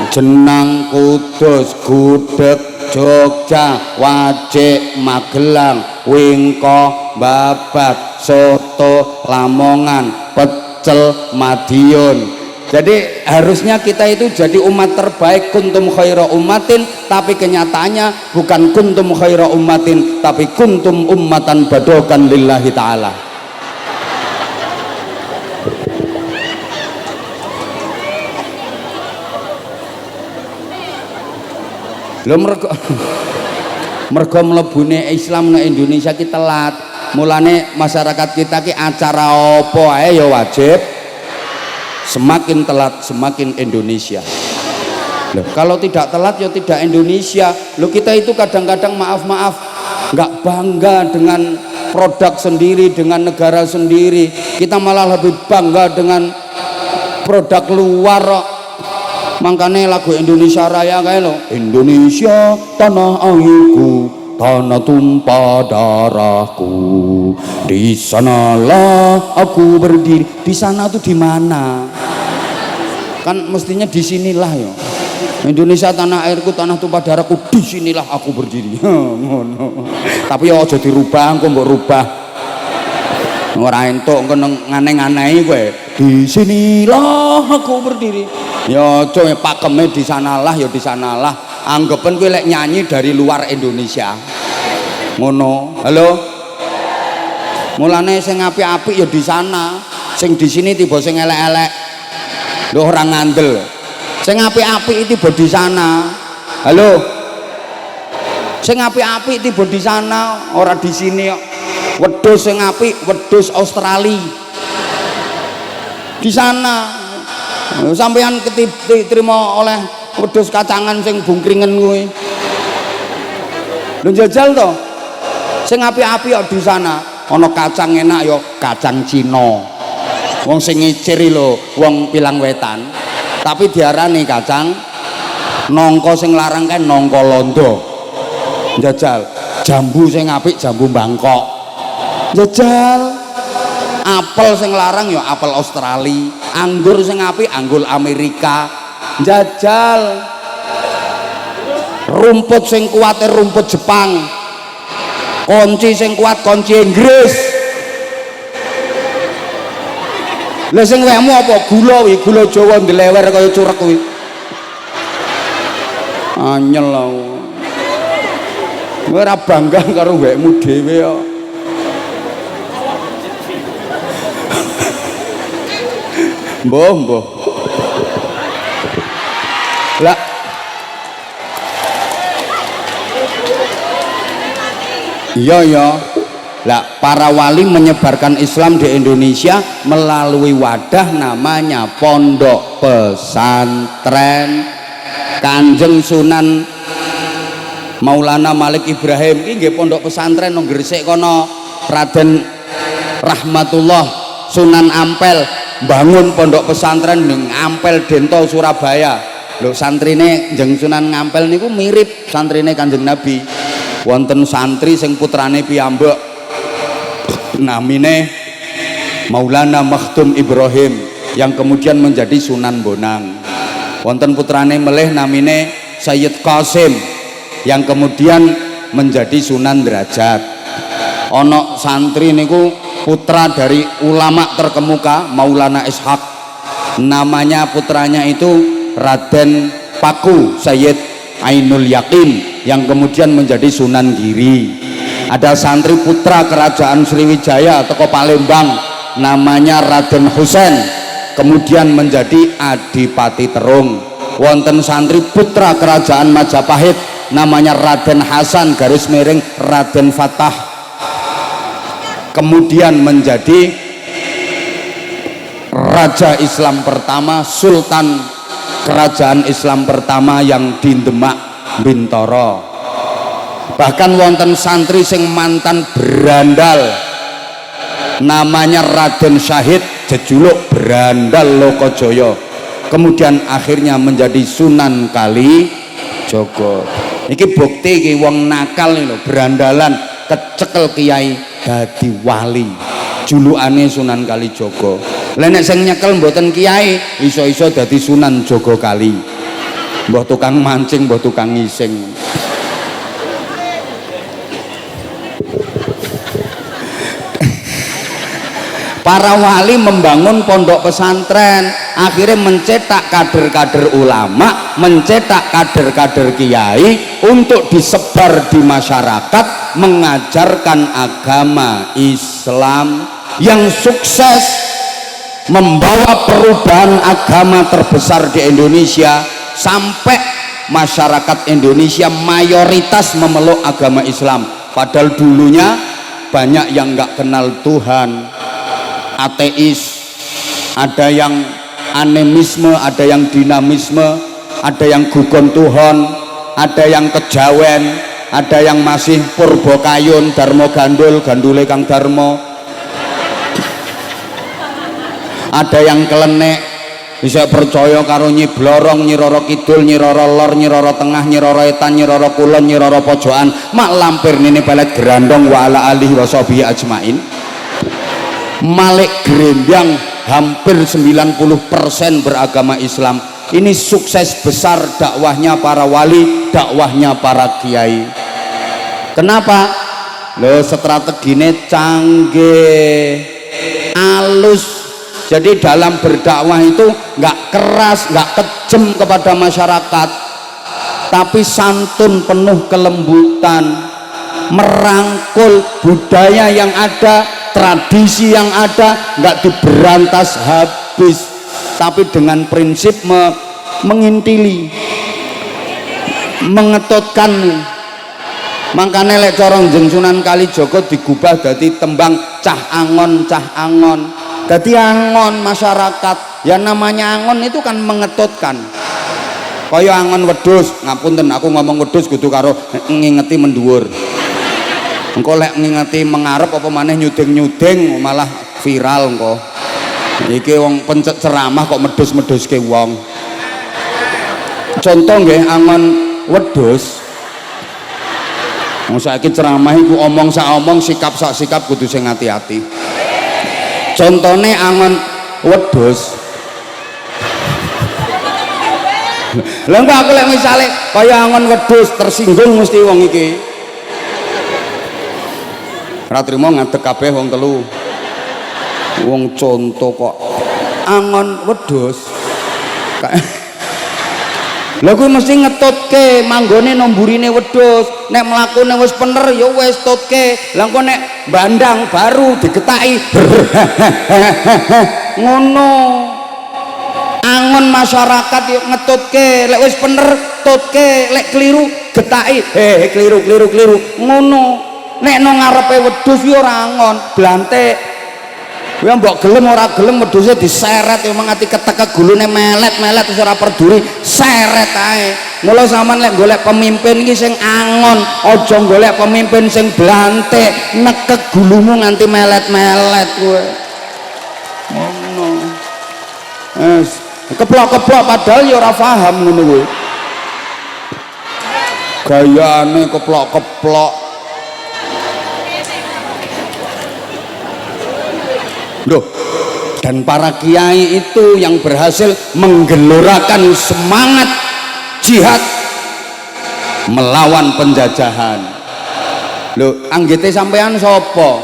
jenang Kudus, gudeg Jogja, wajik Magelang, wingko babat, soto Lamongan, pecel Madiun. Jadi harusnya kita itu jadi umat terbaik, kuntum khaira ummatin, tapi kenyataannya bukan kuntum khaira ummatin, tapi kuntum ummatan badokan lillahi ta'ala. Lho mergo mlebune Islam nang Indonesia ki telat. Mulane masyarakat kita ki acara apa ae ya wajib. Semakin telat semakin Indonesia. Loh, kalau tidak telat ya tidak Indonesia. Loh, kita itu kadang-kadang maaf nggak bangga dengan produk sendiri, dengan negara sendiri. Kita malah lebih bangga dengan produk luar. Makanya lagu Indonesia Raya kayak lo, Indonesia tanah airku, tanah tumpah darahku, di sanalah aku berdiri. Di sana tuh di mana? Kan mestinya di sinilah ya. Indonesia tanah airku, tanah tumpah darahku, di sinilah aku berdiri. Tapi ya aja dirubah, engko mbok rubah. Ora entuk engko ngane-nganehi kowe. Di sinilah aku berdiri. Ya aja pakeme di sanalah ya di sanalah. Anggapan kowe lek nyanyi dari luar Indonesia. Ngono. Halo. Mulane sing apik-apik ya di sana, sing di sini tiba sing elek-elek. Lho ora ngandel. Sing apik-apik tiba di sana. Halo. Sing apik-apik tiba di sana, ora di sini kok. Wedhus sing apik, wedhus Australia. Di sana. Sampeyan terima oleh wedhus kacangan sing bungkringen kuwi. Lho jajal to. Sing apik-apik kok di sana. Ana kacang enak ya kacang Cina. Wong sing ngicir lho wong Pilang Wetan. Tapi diarani kacang nangka sing larang kan nangka londo. Jajal jambu sing apik jambu Bangkok. Jajal apel sing larang ya apel Australia, anggur sing apik anggur Amerika. Jajal rumput sing kuat rumput Jepang, kunci sing kuat kunci Inggris. Lha sing wekmu apa gula wi, gula Jawa ndelewer kaya curek kuwi. Anyel aku. Kowe ora bangga karo wekmu dhewe kok. Mbah. Lah iya. Lah para wali menyebarkan Islam di Indonesia melalui wadah namanya pondok pesantren. Kanjeng Sunan Maulana Malik Ibrahim iki nggih pondok pesantren nang Gresik kono. Raden Rahmatullah Sunan Ampel bangun pondok pesantren ning Ampel Dento Surabaya. Lho santrine Kanjeng Sunan Ngampel niku mirip santrine Kanjeng Nabi. Wonten santri sing putrane piyambak namine Maulana Makhdum Ibrahim yang kemudian menjadi Sunan Bonang. Wonten putrane melih namine Sayyid Qasim yang kemudian menjadi Sunan Derajat. Ono santri niku putra dari ulama terkemuka Maulana Ishaq, namanya putranya itu Raden Paku Sayyid Ainul Yakin yang kemudian menjadi Sunan Giri. Ada santri putra kerajaan Sriwijaya atau Palembang namanya Raden Husain kemudian menjadi Adipati Terung. Wonten santri putra kerajaan Majapahit namanya Raden Hasan garis miring Raden Fatah kemudian menjadi Raja Islam pertama, Sultan kerajaan Islam pertama yang di Demak Bintoro. Bahkan wonten santri sing mantan berandal namanya Raden Syahid jejuluk Berandal Lokojoyo kemudian akhirnya menjadi Sunan Kalijogo. Iki bukti iki wong nakal nih lho, berandalan kecekel kiai dadi wali julukane Sunan Kalijogo. Lah nek sing nyekel mboten kiai iso-iso dadi Sunan Jogo Kali, mbah tukang mancing mbah tukang ngising. Para wali membangun pondok pesantren, akhirnya mencetak kader-kader ulama, mencetak kader-kader kiai untuk disebar di masyarakat, mengajarkan agama Islam yang sukses membawa perubahan agama terbesar di Indonesia sampai masyarakat Indonesia mayoritas memeluk agama Islam. Padahal dulunya banyak yang nggak kenal Tuhan, ateis, ada yang animisme, ada yang dinamisme, ada yang gugon Tuhan, ada yang kejawen, ada yang masih purba kayun, Darmo gandul, gandule Kang Darmo, ada yang kelenek, bisa percaya karo Nyi Blorong, Nyi Roro Kidul, Nyi Roro Lor, Nyi Roro Tengah, Nyi Roro Etan, Nyi Roro Kulon, Nyi Roro Pojokan, mak lampir nini pelet gerandong wa ala alihi wa sahbihi ajmain. Malik Grendang hampir 90% beragama Islam. Ini sukses besar dakwahnya para wali, dakwahnya para kiai. Kenapa? Loh, strateginya canggih, alus. Jadi dalam berdakwah itu nggak keras, nggak kejem kepada masyarakat, tapi santun, penuh kelembutan, merangkul budaya yang ada, tradisi yang ada, nggak diberantas habis, tapi dengan prinsip mengintili, mengetutkan. Makanya lek corong Kanjeng Sunan Kalijogo digubah dari tembang cah angon, cah angon. Jadi angon masyarakat, ya namanya angon itu kan mengetutkan. Kaya angon wedhus, ngapunten aku ngomong wedhus kudu karo ngingeti menduwur. Engko lek ngingeti mengarep apa maneh nyuding-nyuding malah viral engko. Iki wong pencet ceramah kok medhus-medhuske wong. Contoh nggih angon wedhus. Wong saiki ceramah iku omong sak omong, sikap sak sikap kudu sing hati-hati. Contone angon wedhus. Lha kok aku lek misale kaya angon wedhus tersinggung mesti wong iki. Ora trimo ngadeg kabeh wong telu. Wong conto kok angon wedhus. Lha kuwi mesti ngetutke manggone nomburine wedhus. Nek mlakune wis bener ya wis tutke. Lah engko nek bandang baru digetaki. Ngono. Angon masyarakat yuk ngetutke, lek wis bener tutke, lek keliru getaki. Keliru. Ngono. Nek nang ngarepe wedhus yo ora angon, blantik. Kuwi mbok gelem ora gelem wedhuse diseret yo mangati ketek gulune melet wis ora peduli, seret ae. Mula sampean lek golek pemimpin iki sing angon, aja golek pemimpin sing blantik, nekek gulumu nganti melet-melet kowe. Ngono. Keplok-keplok padahal ya ora paham ngono kuwi. Gayane keplok-keplok. Loh, dan para kiai itu yang berhasil menggelorakan semangat jihad melawan penjajahan. Loh, anggete sampean sapa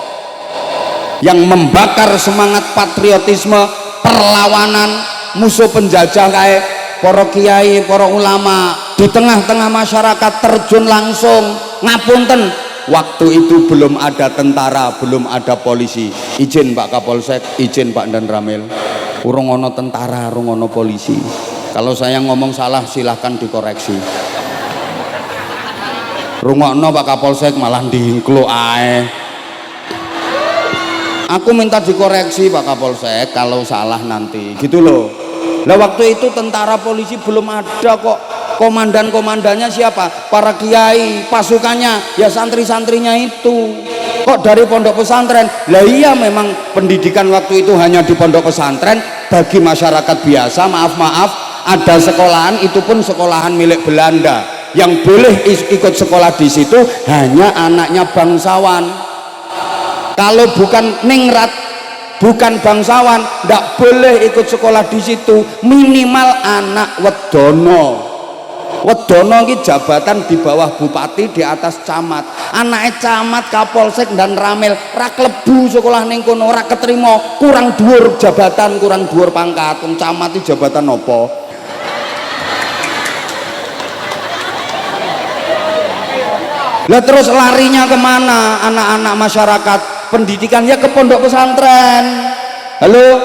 yang membakar semangat patriotisme perlawanan musuh penjajah kae? Para kiai, para ulama di tengah-tengah masyarakat terjun langsung. Ngapunten, waktu itu belum ada tentara, belum ada polisi. Izin Pak Kapolsek, izin Pak Dan Ramil, urung ono tentara, urung ono polisi. Kalau saya ngomong salah silahkan dikoreksi. Rungokno Pak Kapolsek malah dihingklo ae. Aku minta dikoreksi Pak Kapolsek kalau salah nanti, gitu loh. Lah waktu itu tentara polisi belum ada kok. Komandan-komandannya siapa? Para kiai, pasukannya ya santri-santrinya itu. Kok dari pondok pesantren? Lah iya, memang pendidikan waktu itu hanya di pondok pesantren. Bagi masyarakat biasa, maaf ada sekolahan, itu pun sekolahan milik Belanda. Yang boleh ikut sekolah di situ hanya anaknya bangsawan. Kalau bukan ningrat, bukan bangsawan, ndak boleh ikut sekolah di situ. Minimal anak wedono. Wedono iki jabatan di bawah bupati, di atas camat. Anake camat, Kapolsek dan Ramil ra klebu sekolah ning kono, ora ketrima, kurang dhuwur jabatan, kurang dhuwur pangkat. Wong camat iki jabatan apa? Lah terus larinya kemana anak-anak masyarakat? Pendidikannya ke pondok pesantren. Halo.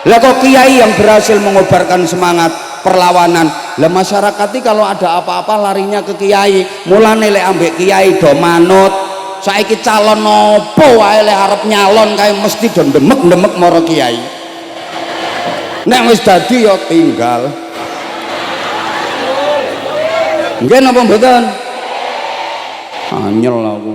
Lah kok kiai yang berhasil mengobarkan semangat perlawanan. Lah masyarakat ini kalau ada apa-apa larinya ke kiai. Mulane lek ambek kiai do manut. Saiki calon nopo wae lek arep nyalon kae mesti do demek-demek maro kiai. Nek wis dadi ya tinggal. Nggih napa mboten? Anyel aku.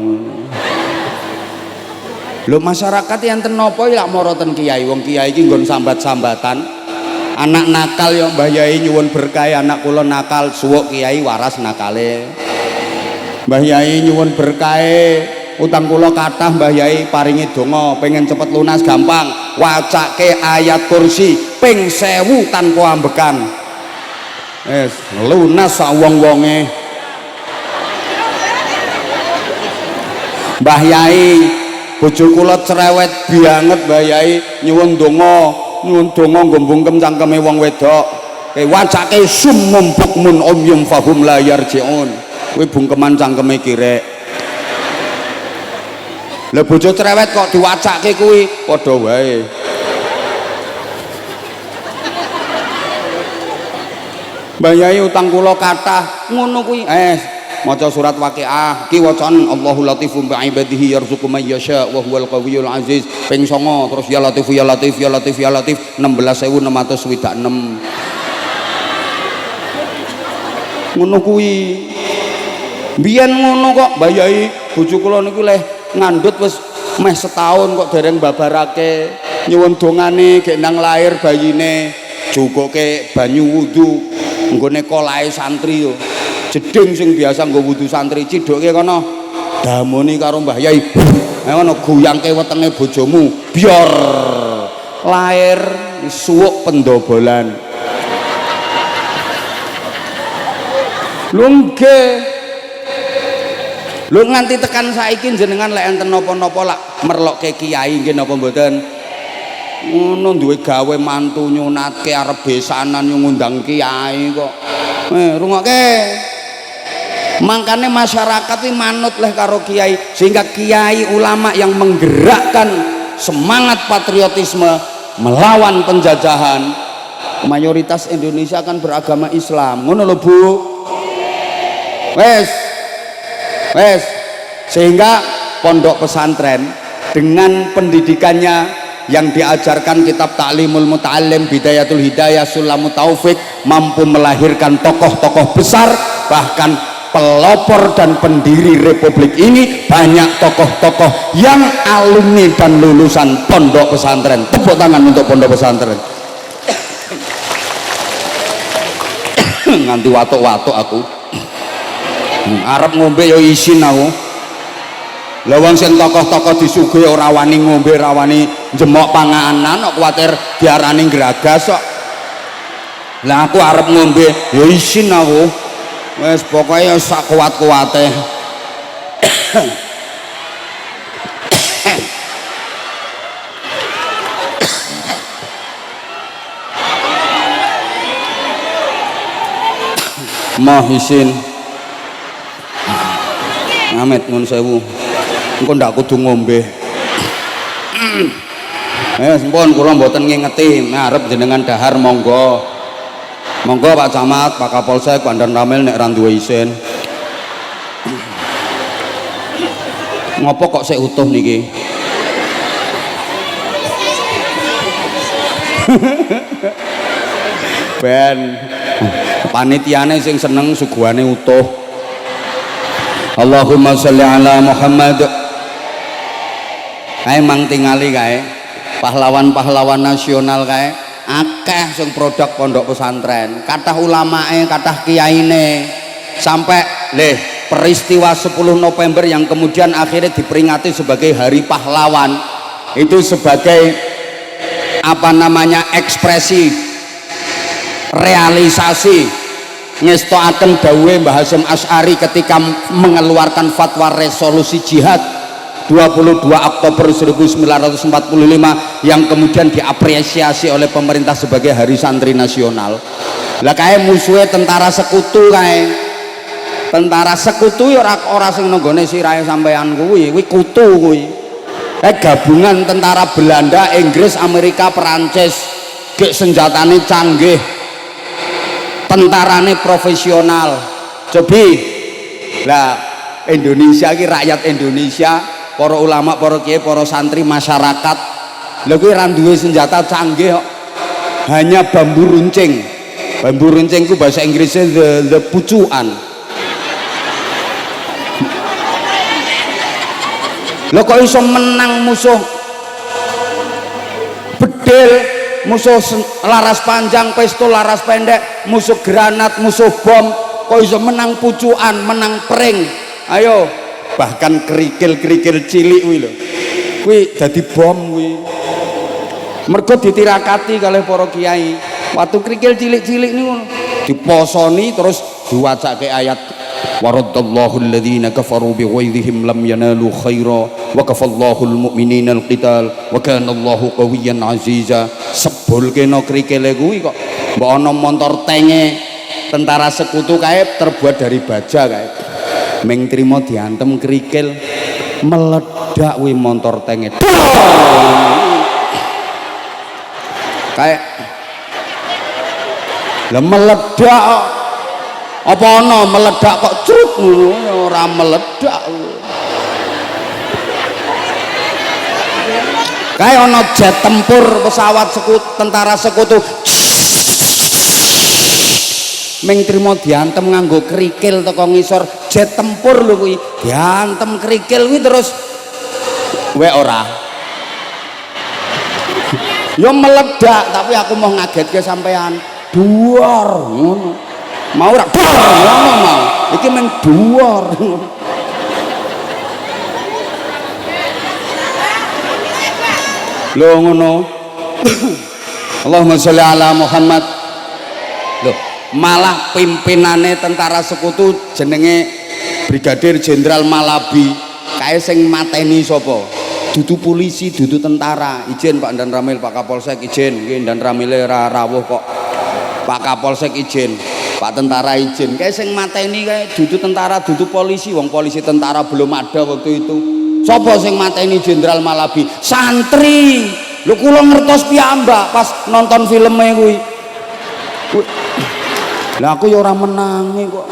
Lho masyarakat yang tenopo lak mara ten kiai. Wong kiai iki nggon sambat-sambatan. Anak nakal ya Mbah Yai nyuwun berkah, anak kula nakal, suwuk kiai waras nakale. Mbah Yai nyuwun berkah, utang kula kathah Mbah Yai paringi donga, pengen cepet lunas gampang. Wacake ayat kursi ping 1000 tanpa ambekan. Wis lunas sak wong-wonge. Mbah Yai, bojo kula cerewet banget Mbah Yai, nyuwun donga nggombungkem cangkeme wong wedok. Wacake summum bukmun umyum fahum la yarjiun. Kuwi bungkeman cangkeme kirek. Lah bojo cerewet kok diwacake kuwi padha wae. Mbah Yai utang kula kathah ngono kuwi. Maca surat Waqiah ki wacan Allahu latifum bi ibadihi yarzuqu may yasha wa huwal qawiyul aziz ping 9 terus ya latif ya latif ya latif ya latif 16626 ngono kuwi mbiyen ngono kok Mbah Yai bojo kula niku leh ngandhut wis meh setahun kok dereng babarake nyuwun dongane gek nang lair bayine jogoke banyu wudu nggone kolahe santri yo jeding sing biasa nggo wudu santri cidoke kono damoni karo Mbah Yai ngono guyangke wetenge bojomu biar lahir suwuk pendobolan lungge lu nganti tekan saiki jenengan lek enten napa-napa lak merlokke kiai nggih napa mboten ngono duwe gawe mantu nyunatke arep besanan ngundang kiai kok rungokke makanya masyarakat ini manut leh karo kiai sehingga kiai ulama yang menggerakkan semangat patriotisme melawan penjajahan. Mayoritas Indonesia kan beragama Islam ngono lho Bu wes sehingga pondok pesantren dengan pendidikannya yang diajarkan kitab Ta'limul Muta'allim, Bidayatul Hidayah, Sulamut Taufik mampu melahirkan tokoh-tokoh besar, bahkan pelopor dan pendiri republik ini banyak tokoh-tokoh yang alumni dan lulusan pondok pesantren. Tepuk tangan untuk pondok pesantren. Nganti watuk-watuk aku arep ngombe yo isin aku. Lah wong sing tokoh-tokoh disuguhi ora wani ngombe, ora wani njemok panganan, kok kuwatir diarani gragas kok. Lah aku arep ngombe ya isin aku. Wis pokoke ya sak kuat-kuate. Mah isin. Amet nun sewu. Engko ndak kudu ngombe. Sampun kula mboten ngingeti, arep jenengan dahar monggo. Monggo Pak Camat, Pak Kapolsek, Pak Dan Ramil nek ra duwe isin. Ngopo kok sik utuh niki? Ben panitiane sing seneng suguhane utuh. Allahumma sholli ala Muhammad. Kae mang tingali kae pahlawan-pahlawan nasional kae akeh sing produk pondok pesantren, kathah ulamae, kathah kiyaine, sampai peristiwa 10 November yang kemudian akhirnya diperingati sebagai Hari Pahlawan itu sebagai apa namanya ekspresi realisasi ngestoaken dawuhe Mbah Hasyim Asy'ari ketika mengeluarkan fatwa resolusi jihad 22 Oktober 1945 yang kemudian diapresiasi oleh pemerintah sebagai Hari Santri Nasional. Lah kae musuhe tentara sekutu kae. Tentara sekutu ya ora sing nenggone sirahe sampean kuwi kutu kuwi. Gabungan tentara Belanda, Inggris, Amerika, Perancis, gek senjatane canggih. Tentarane profesional. Cobi. Lah Indonesia iki rakyat Indonesia, para ulama, para kiai, para santri, masyarakat lha kuwi ra duwe senjata canggih kok. Hanya bambu runcing. Bambu runcing ku bahasa Inggrisnya the pucuan. Lha kok iso menang musuh bedil, musuh laras panjang, pistol laras pendek, musuh granat, musuh bom, kok iso menang pucuan, menang pring. Ayo, bahkan kerikil-kerikil cilik kuwi lho. Kuwi dadi bom kuwi. Mergo ditirakati kalih para kiai. Waktu kerikil cilik-cilik niku diposoni terus diwacake ayat waradallahu alladhina kafaru bighaidhihim lam yanalu khaira wa kafallahu almu'minina alqital wa kana Allahu qawiyyan aziza. Sebulke no kerikile kuwi kok mbok ana montor tenge tentara sekutu kae terbuat dari baja kae. Meng trimo diantem kerikil meledak wi montor tenge kayak lah meledak apa ana meledak kok crut ora meledak kayak ana jet tempur pesawat tentara sekutu meng trimo diantem nganggo kerikil teko ngisor jet tempur lho kuwi diantem kerikil kuwi terus we ora yo meledak tapi aku mau ngagetke sampean duar ngono mau ora ngono mau iki meng duar lho ngono. Allahumma sholli ala Muhammad. Lho, malah pimpinane tentara sekutu jenenge Brigadir Jenderal Malabi, kae sing mateni sapa? Dudu polisi, dudu tentara. Izin Pak Dan Ramil, Pak Kapolsek izin. Nggih Dan Ramile ra rawuh kok. Pak Kapolsek izin, Pak Tentara izin. Kae sing mateni kae dudu tentara, dudu polisi. Wong polisi tentara belum ada waktu itu. Sapa sing mateni Jenderal Malabi? Santri. Lho kula ngertos piyambak pas nonton filmnya kuwi. Lah aku ya ora menangi kok.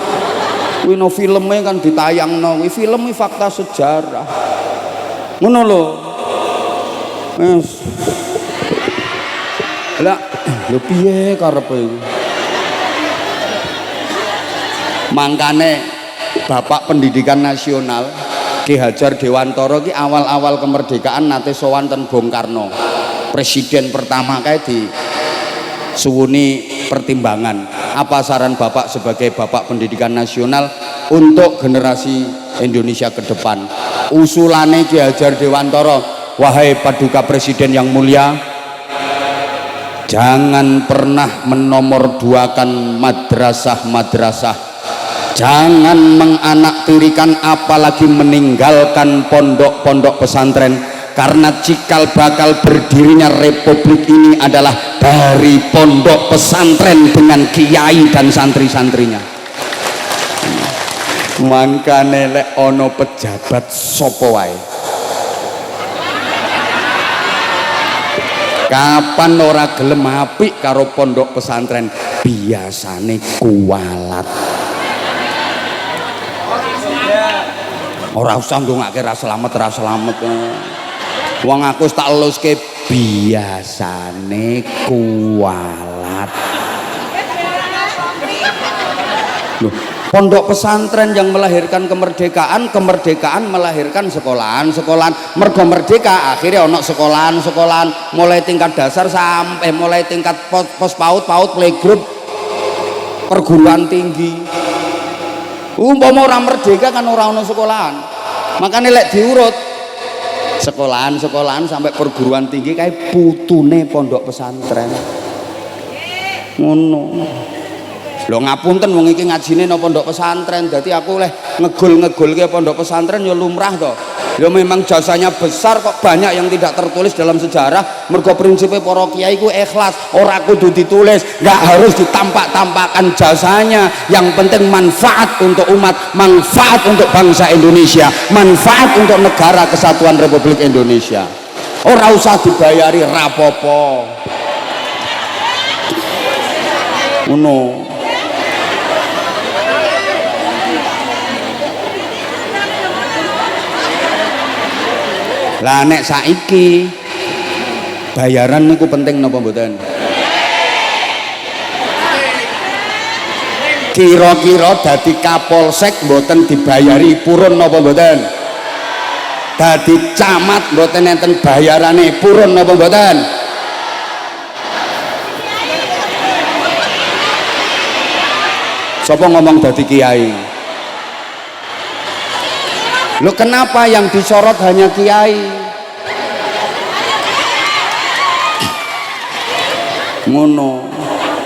Kuwi no filmnya kan ditayangno. Kuwi film iki fakta sejarah. Ngono lho. Wes. Lah, lho piye karepe iki? Mangkane Bapak Pendidikan Nasional Ki Hajar Dewantara ki awal-awal kemerdekaan nate sowan ten Bung Karno. Presiden pertama kae di suwuni pertimbangan. Apa saran Bapak sebagai Bapak Pendidikan Nasional untuk generasi Indonesia ke depan? Usulane Ki Hajar Dewantara, wahai Paduka Presiden yang mulia, jangan pernah menomorduakan madrasah-madrasah, jangan menganaktirikan apalagi meninggalkan pondok-pondok pesantren, karena cikal bakal berdirinya republik ini adalah dari pondok pesantren dengan kiai dan santri-santrinya. Mangkane lek ono pejabat sapa wae kapan ora gelem apik karo pondok pesantren biasane kualat. Ora usah ndongake ra slamet wong aku tak eluske biasane kualat. Loh, pondok pesantren yang melahirkan kemerdekaan, kemerdekaan melahirkan sekolahan, sekolahan mergo merdeka akhirnya ono sekolahan, sekolahan mulai tingkat dasar sampai mulai tingkat pos PAUD, PAUD playgroup, perguruan tinggi. Umpama orang merdeka kan orang ono sekolahan, makanya lek diurut sekolahan, sekolahan sampai perguruan tinggi kayak putune pondok pesantren ngono. Lho ngapunten wong iki ngajine nang pondok pesantren, dadi aku leh ngegul-ngegulke pondok pesantren ya lumrah to. Ya memang jasanya besar kok banyak yang tidak tertulis dalam sejarah. Mergo prinsipe para kiai ku ikhlas, ora kudu ditulis, enggak harus ditampak-tampakkan jasanya. Yang penting manfaat untuk umat, manfaat untuk bangsa Indonesia, manfaat untuk negara kesatuan Republik Indonesia. Ora usah dibayari rapopo. Ngono. Lah nek saiki bayaran niku penting napa mboten? Kira-kira dadi Kapolsek mboten dibayari purun napa mboten? Dadi camat mboten enten bayarane purun napa mboten? Sapa ngomong dadi kiai? Loh kenapa yang disorot hanya kiai? Ngono.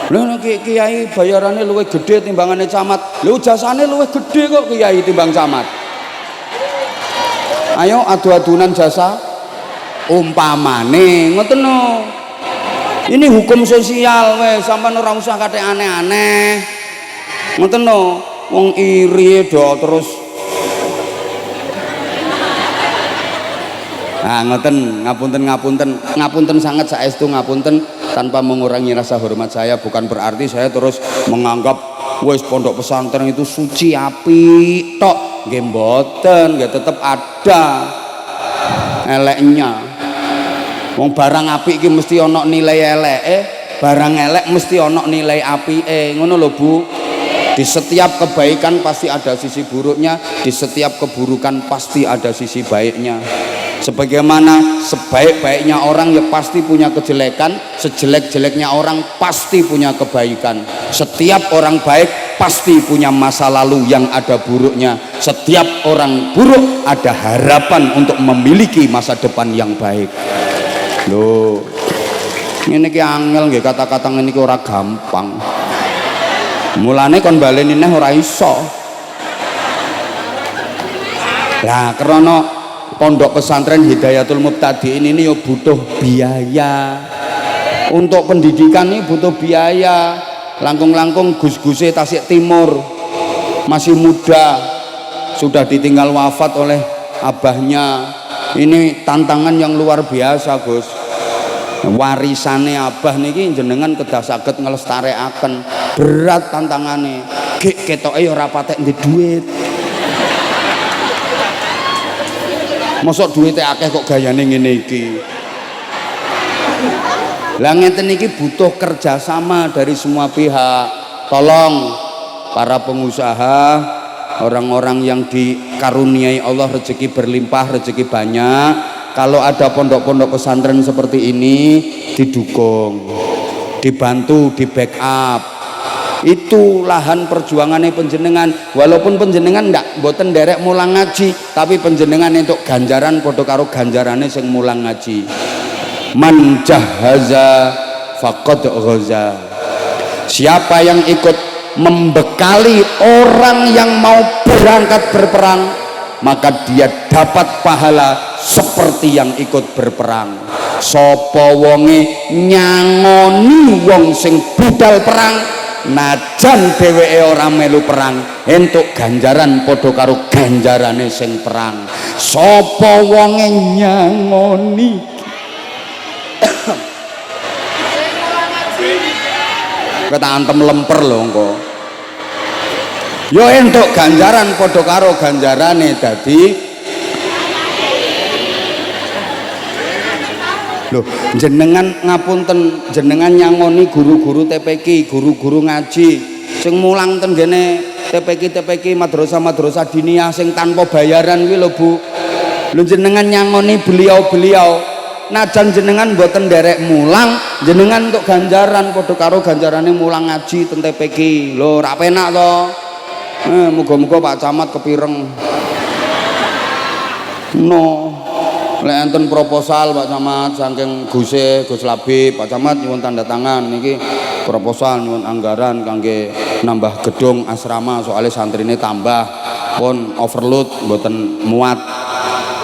Lho kiai bayarannya luwih gede timbangane camat. Lho jasane luwih gede kok kiai timbang camat. Ayo adu-adunan jasa. Umpamane ngoten no. Ini hukum sosial weh, sampean ora usah kate aneh-aneh. Ngoten no. Wong iri do terus ngoten, ngapunten sangat saestu ngapunten tanpa mengurangi rasa hormat saya. Bukan berarti saya terus menganggap wis pondok pesantren itu suci apik tok, nggih mboten, nggih tetep ada eleknya. Wong barang apik iki mesti ana nilai eleke, barang elek mesti ana nilai apike, ngono lho Bu. Di setiap kebaikan pasti ada sisi buruknya, di setiap keburukan pasti ada sisi baiknya. Sebagaimana sebaik-baiknya orang ya pasti punya kejelekan, sejelek-jeleknya orang pasti punya kebaikan. Setiap orang baik pasti punya masa lalu yang ada buruknya. Setiap orang buruk ada harapan untuk memiliki masa depan yang baik. Lho, ngene iki angel nggih, kata-kata ngene iki ora gampang. Mulane kon baleni neh ora iso. Lah krana pondok pesantren Hidayatul Mubtadiin ini ya butuh biaya. Untuk pendidikan ini butuh biaya. Langkung-langkung gus-guse Tasik Timur masih muda, sudah ditinggal wafat oleh abahnya. Ini tantangan yang luar biasa, Gus. Warisane abah niki jenengan kedah saged nglestarekaken. Berat tantangane. Gek ketoke ora patek ndek duit. Mosok duwite akeh kok gayane ngene iki. Lah ngeten iki butuh kerjasama dari semua pihak. Tolong para pengusaha, orang-orang yang dikaruniai Allah rezeki berlimpah, rezeki banyak, kalau ada pondok-pondok pesantren seperti ini didukung, dibantu, di backup. Itu lahan perjuangannya panjenengan. Walaupun panjenengan ndak mboten derek mulang ngaji, tapi panjenengan untuk ganjaran padha karo ganjarane sing mulang ngaji. Man jahaza faqad ghaza. Siapa yang ikut membekali orang yang mau berangkat berperang, maka dia dapat pahala seperti yang ikut berperang. Sapa wonge nyangoni wong sing budal perang, najan dheweke ora melu perang, entuk ganjaran padha karo ganjarane sing perang. Sapa wonge nyangoni kata antem lemper lho engko. Yo entuk ganjaran padha karo ganjarane dadi. Loh, jenengan ngapunten, jenengan nyangoni guru-guru TPQ, guru-guru ngaji sing mulang ten gene TPQ madrasah diniyah sing tanpa bayaran kuwi lho, Bu. Lho jenengan nyangoni beliau-beliau. Najan jenengan mboten nderek mulang, jenengan untuk ganjaran padha karo ganjarane mulang ngaji ten TPQ. Lho, ora penak to. Muga-muga Pak Camat kepireng. No. Lek enten proposal Pak Camat saking Gus Labib, Pak Camat nyuwun tanda tangan niki proposal nyuwun anggaran kangge nambah gedung asrama soalnya santrine tambah pun overload mboten muat.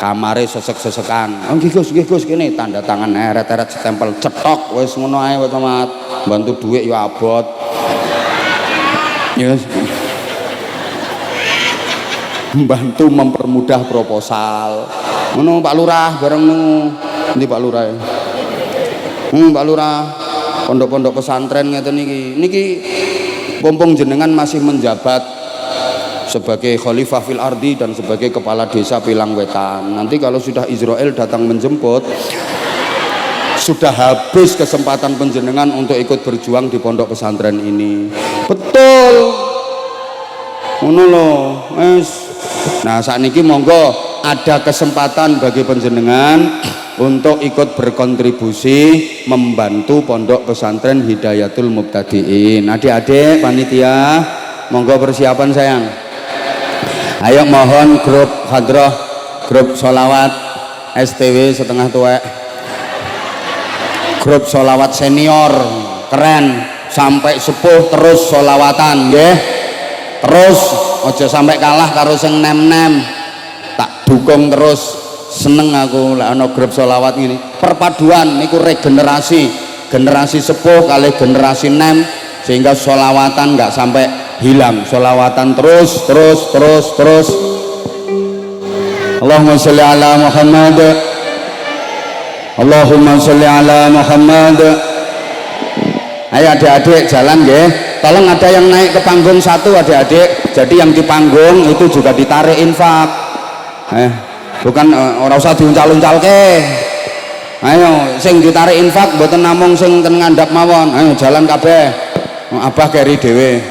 Kamare sesek-sesekan. Oh nggih Gus kene tanda tangan eret-eret stempel cetok wis ngono ae Pak Camat. Bantu dhuwit ya abot. Yes. Membantu mempermudah proposal. Ngono Pak Lurah bareng ndi Pak Lurah. Pak Lurah pondok-pondok pesantren ngeten niki. Niki pompong jenengan masih menjabat sebagai khalifah fil ardi dan sebagai kepala desa Pilang Wetan. Nanti kalau sudah Israel datang menjemput, sudah habis kesempatan panjenengan untuk ikut berjuang di pondok pesantren ini. Betul. Ngono lho, wis. Nah, sakniki monggo ada kesempatan bagi panjenengan untuk ikut berkontribusi membantu pondok pesantren Hidayatul Mubtadiin. Adik-adik panitia, monggo persiapan sayang. Ayo mohon grup hadroh, grup sholawat STW setengah tuwek, grup sholawat senior keren sampai sepuh terus sholawatan nggih. Terus aja sampai kalah karo sing nem-nem, tak dukung terus. Seneng aku lek ana grup sholawat ini. Perpaduan niku regenerasi generasi sepuh kali generasi nem, sehingga sholawatan nggak sampai hilang. Sholawatan terus. Allahumma sholli ala Muhammad, Allahumma sholli ala Muhammad. Ayo adik-adik jalan nggih. Tolong ada yang naik ke panggung satu adik-adik. Jadi yang di panggung itu juga ditarik infak. Bukan ora usah diuncal-uncalke. Ayo sing ditarik infak mboten namung sing ten ngandhap mawon. Ayo jalan kabeh. Abah keri dhewe.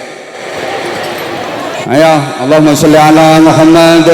Ayo Allahumma sholli ala Muhammad.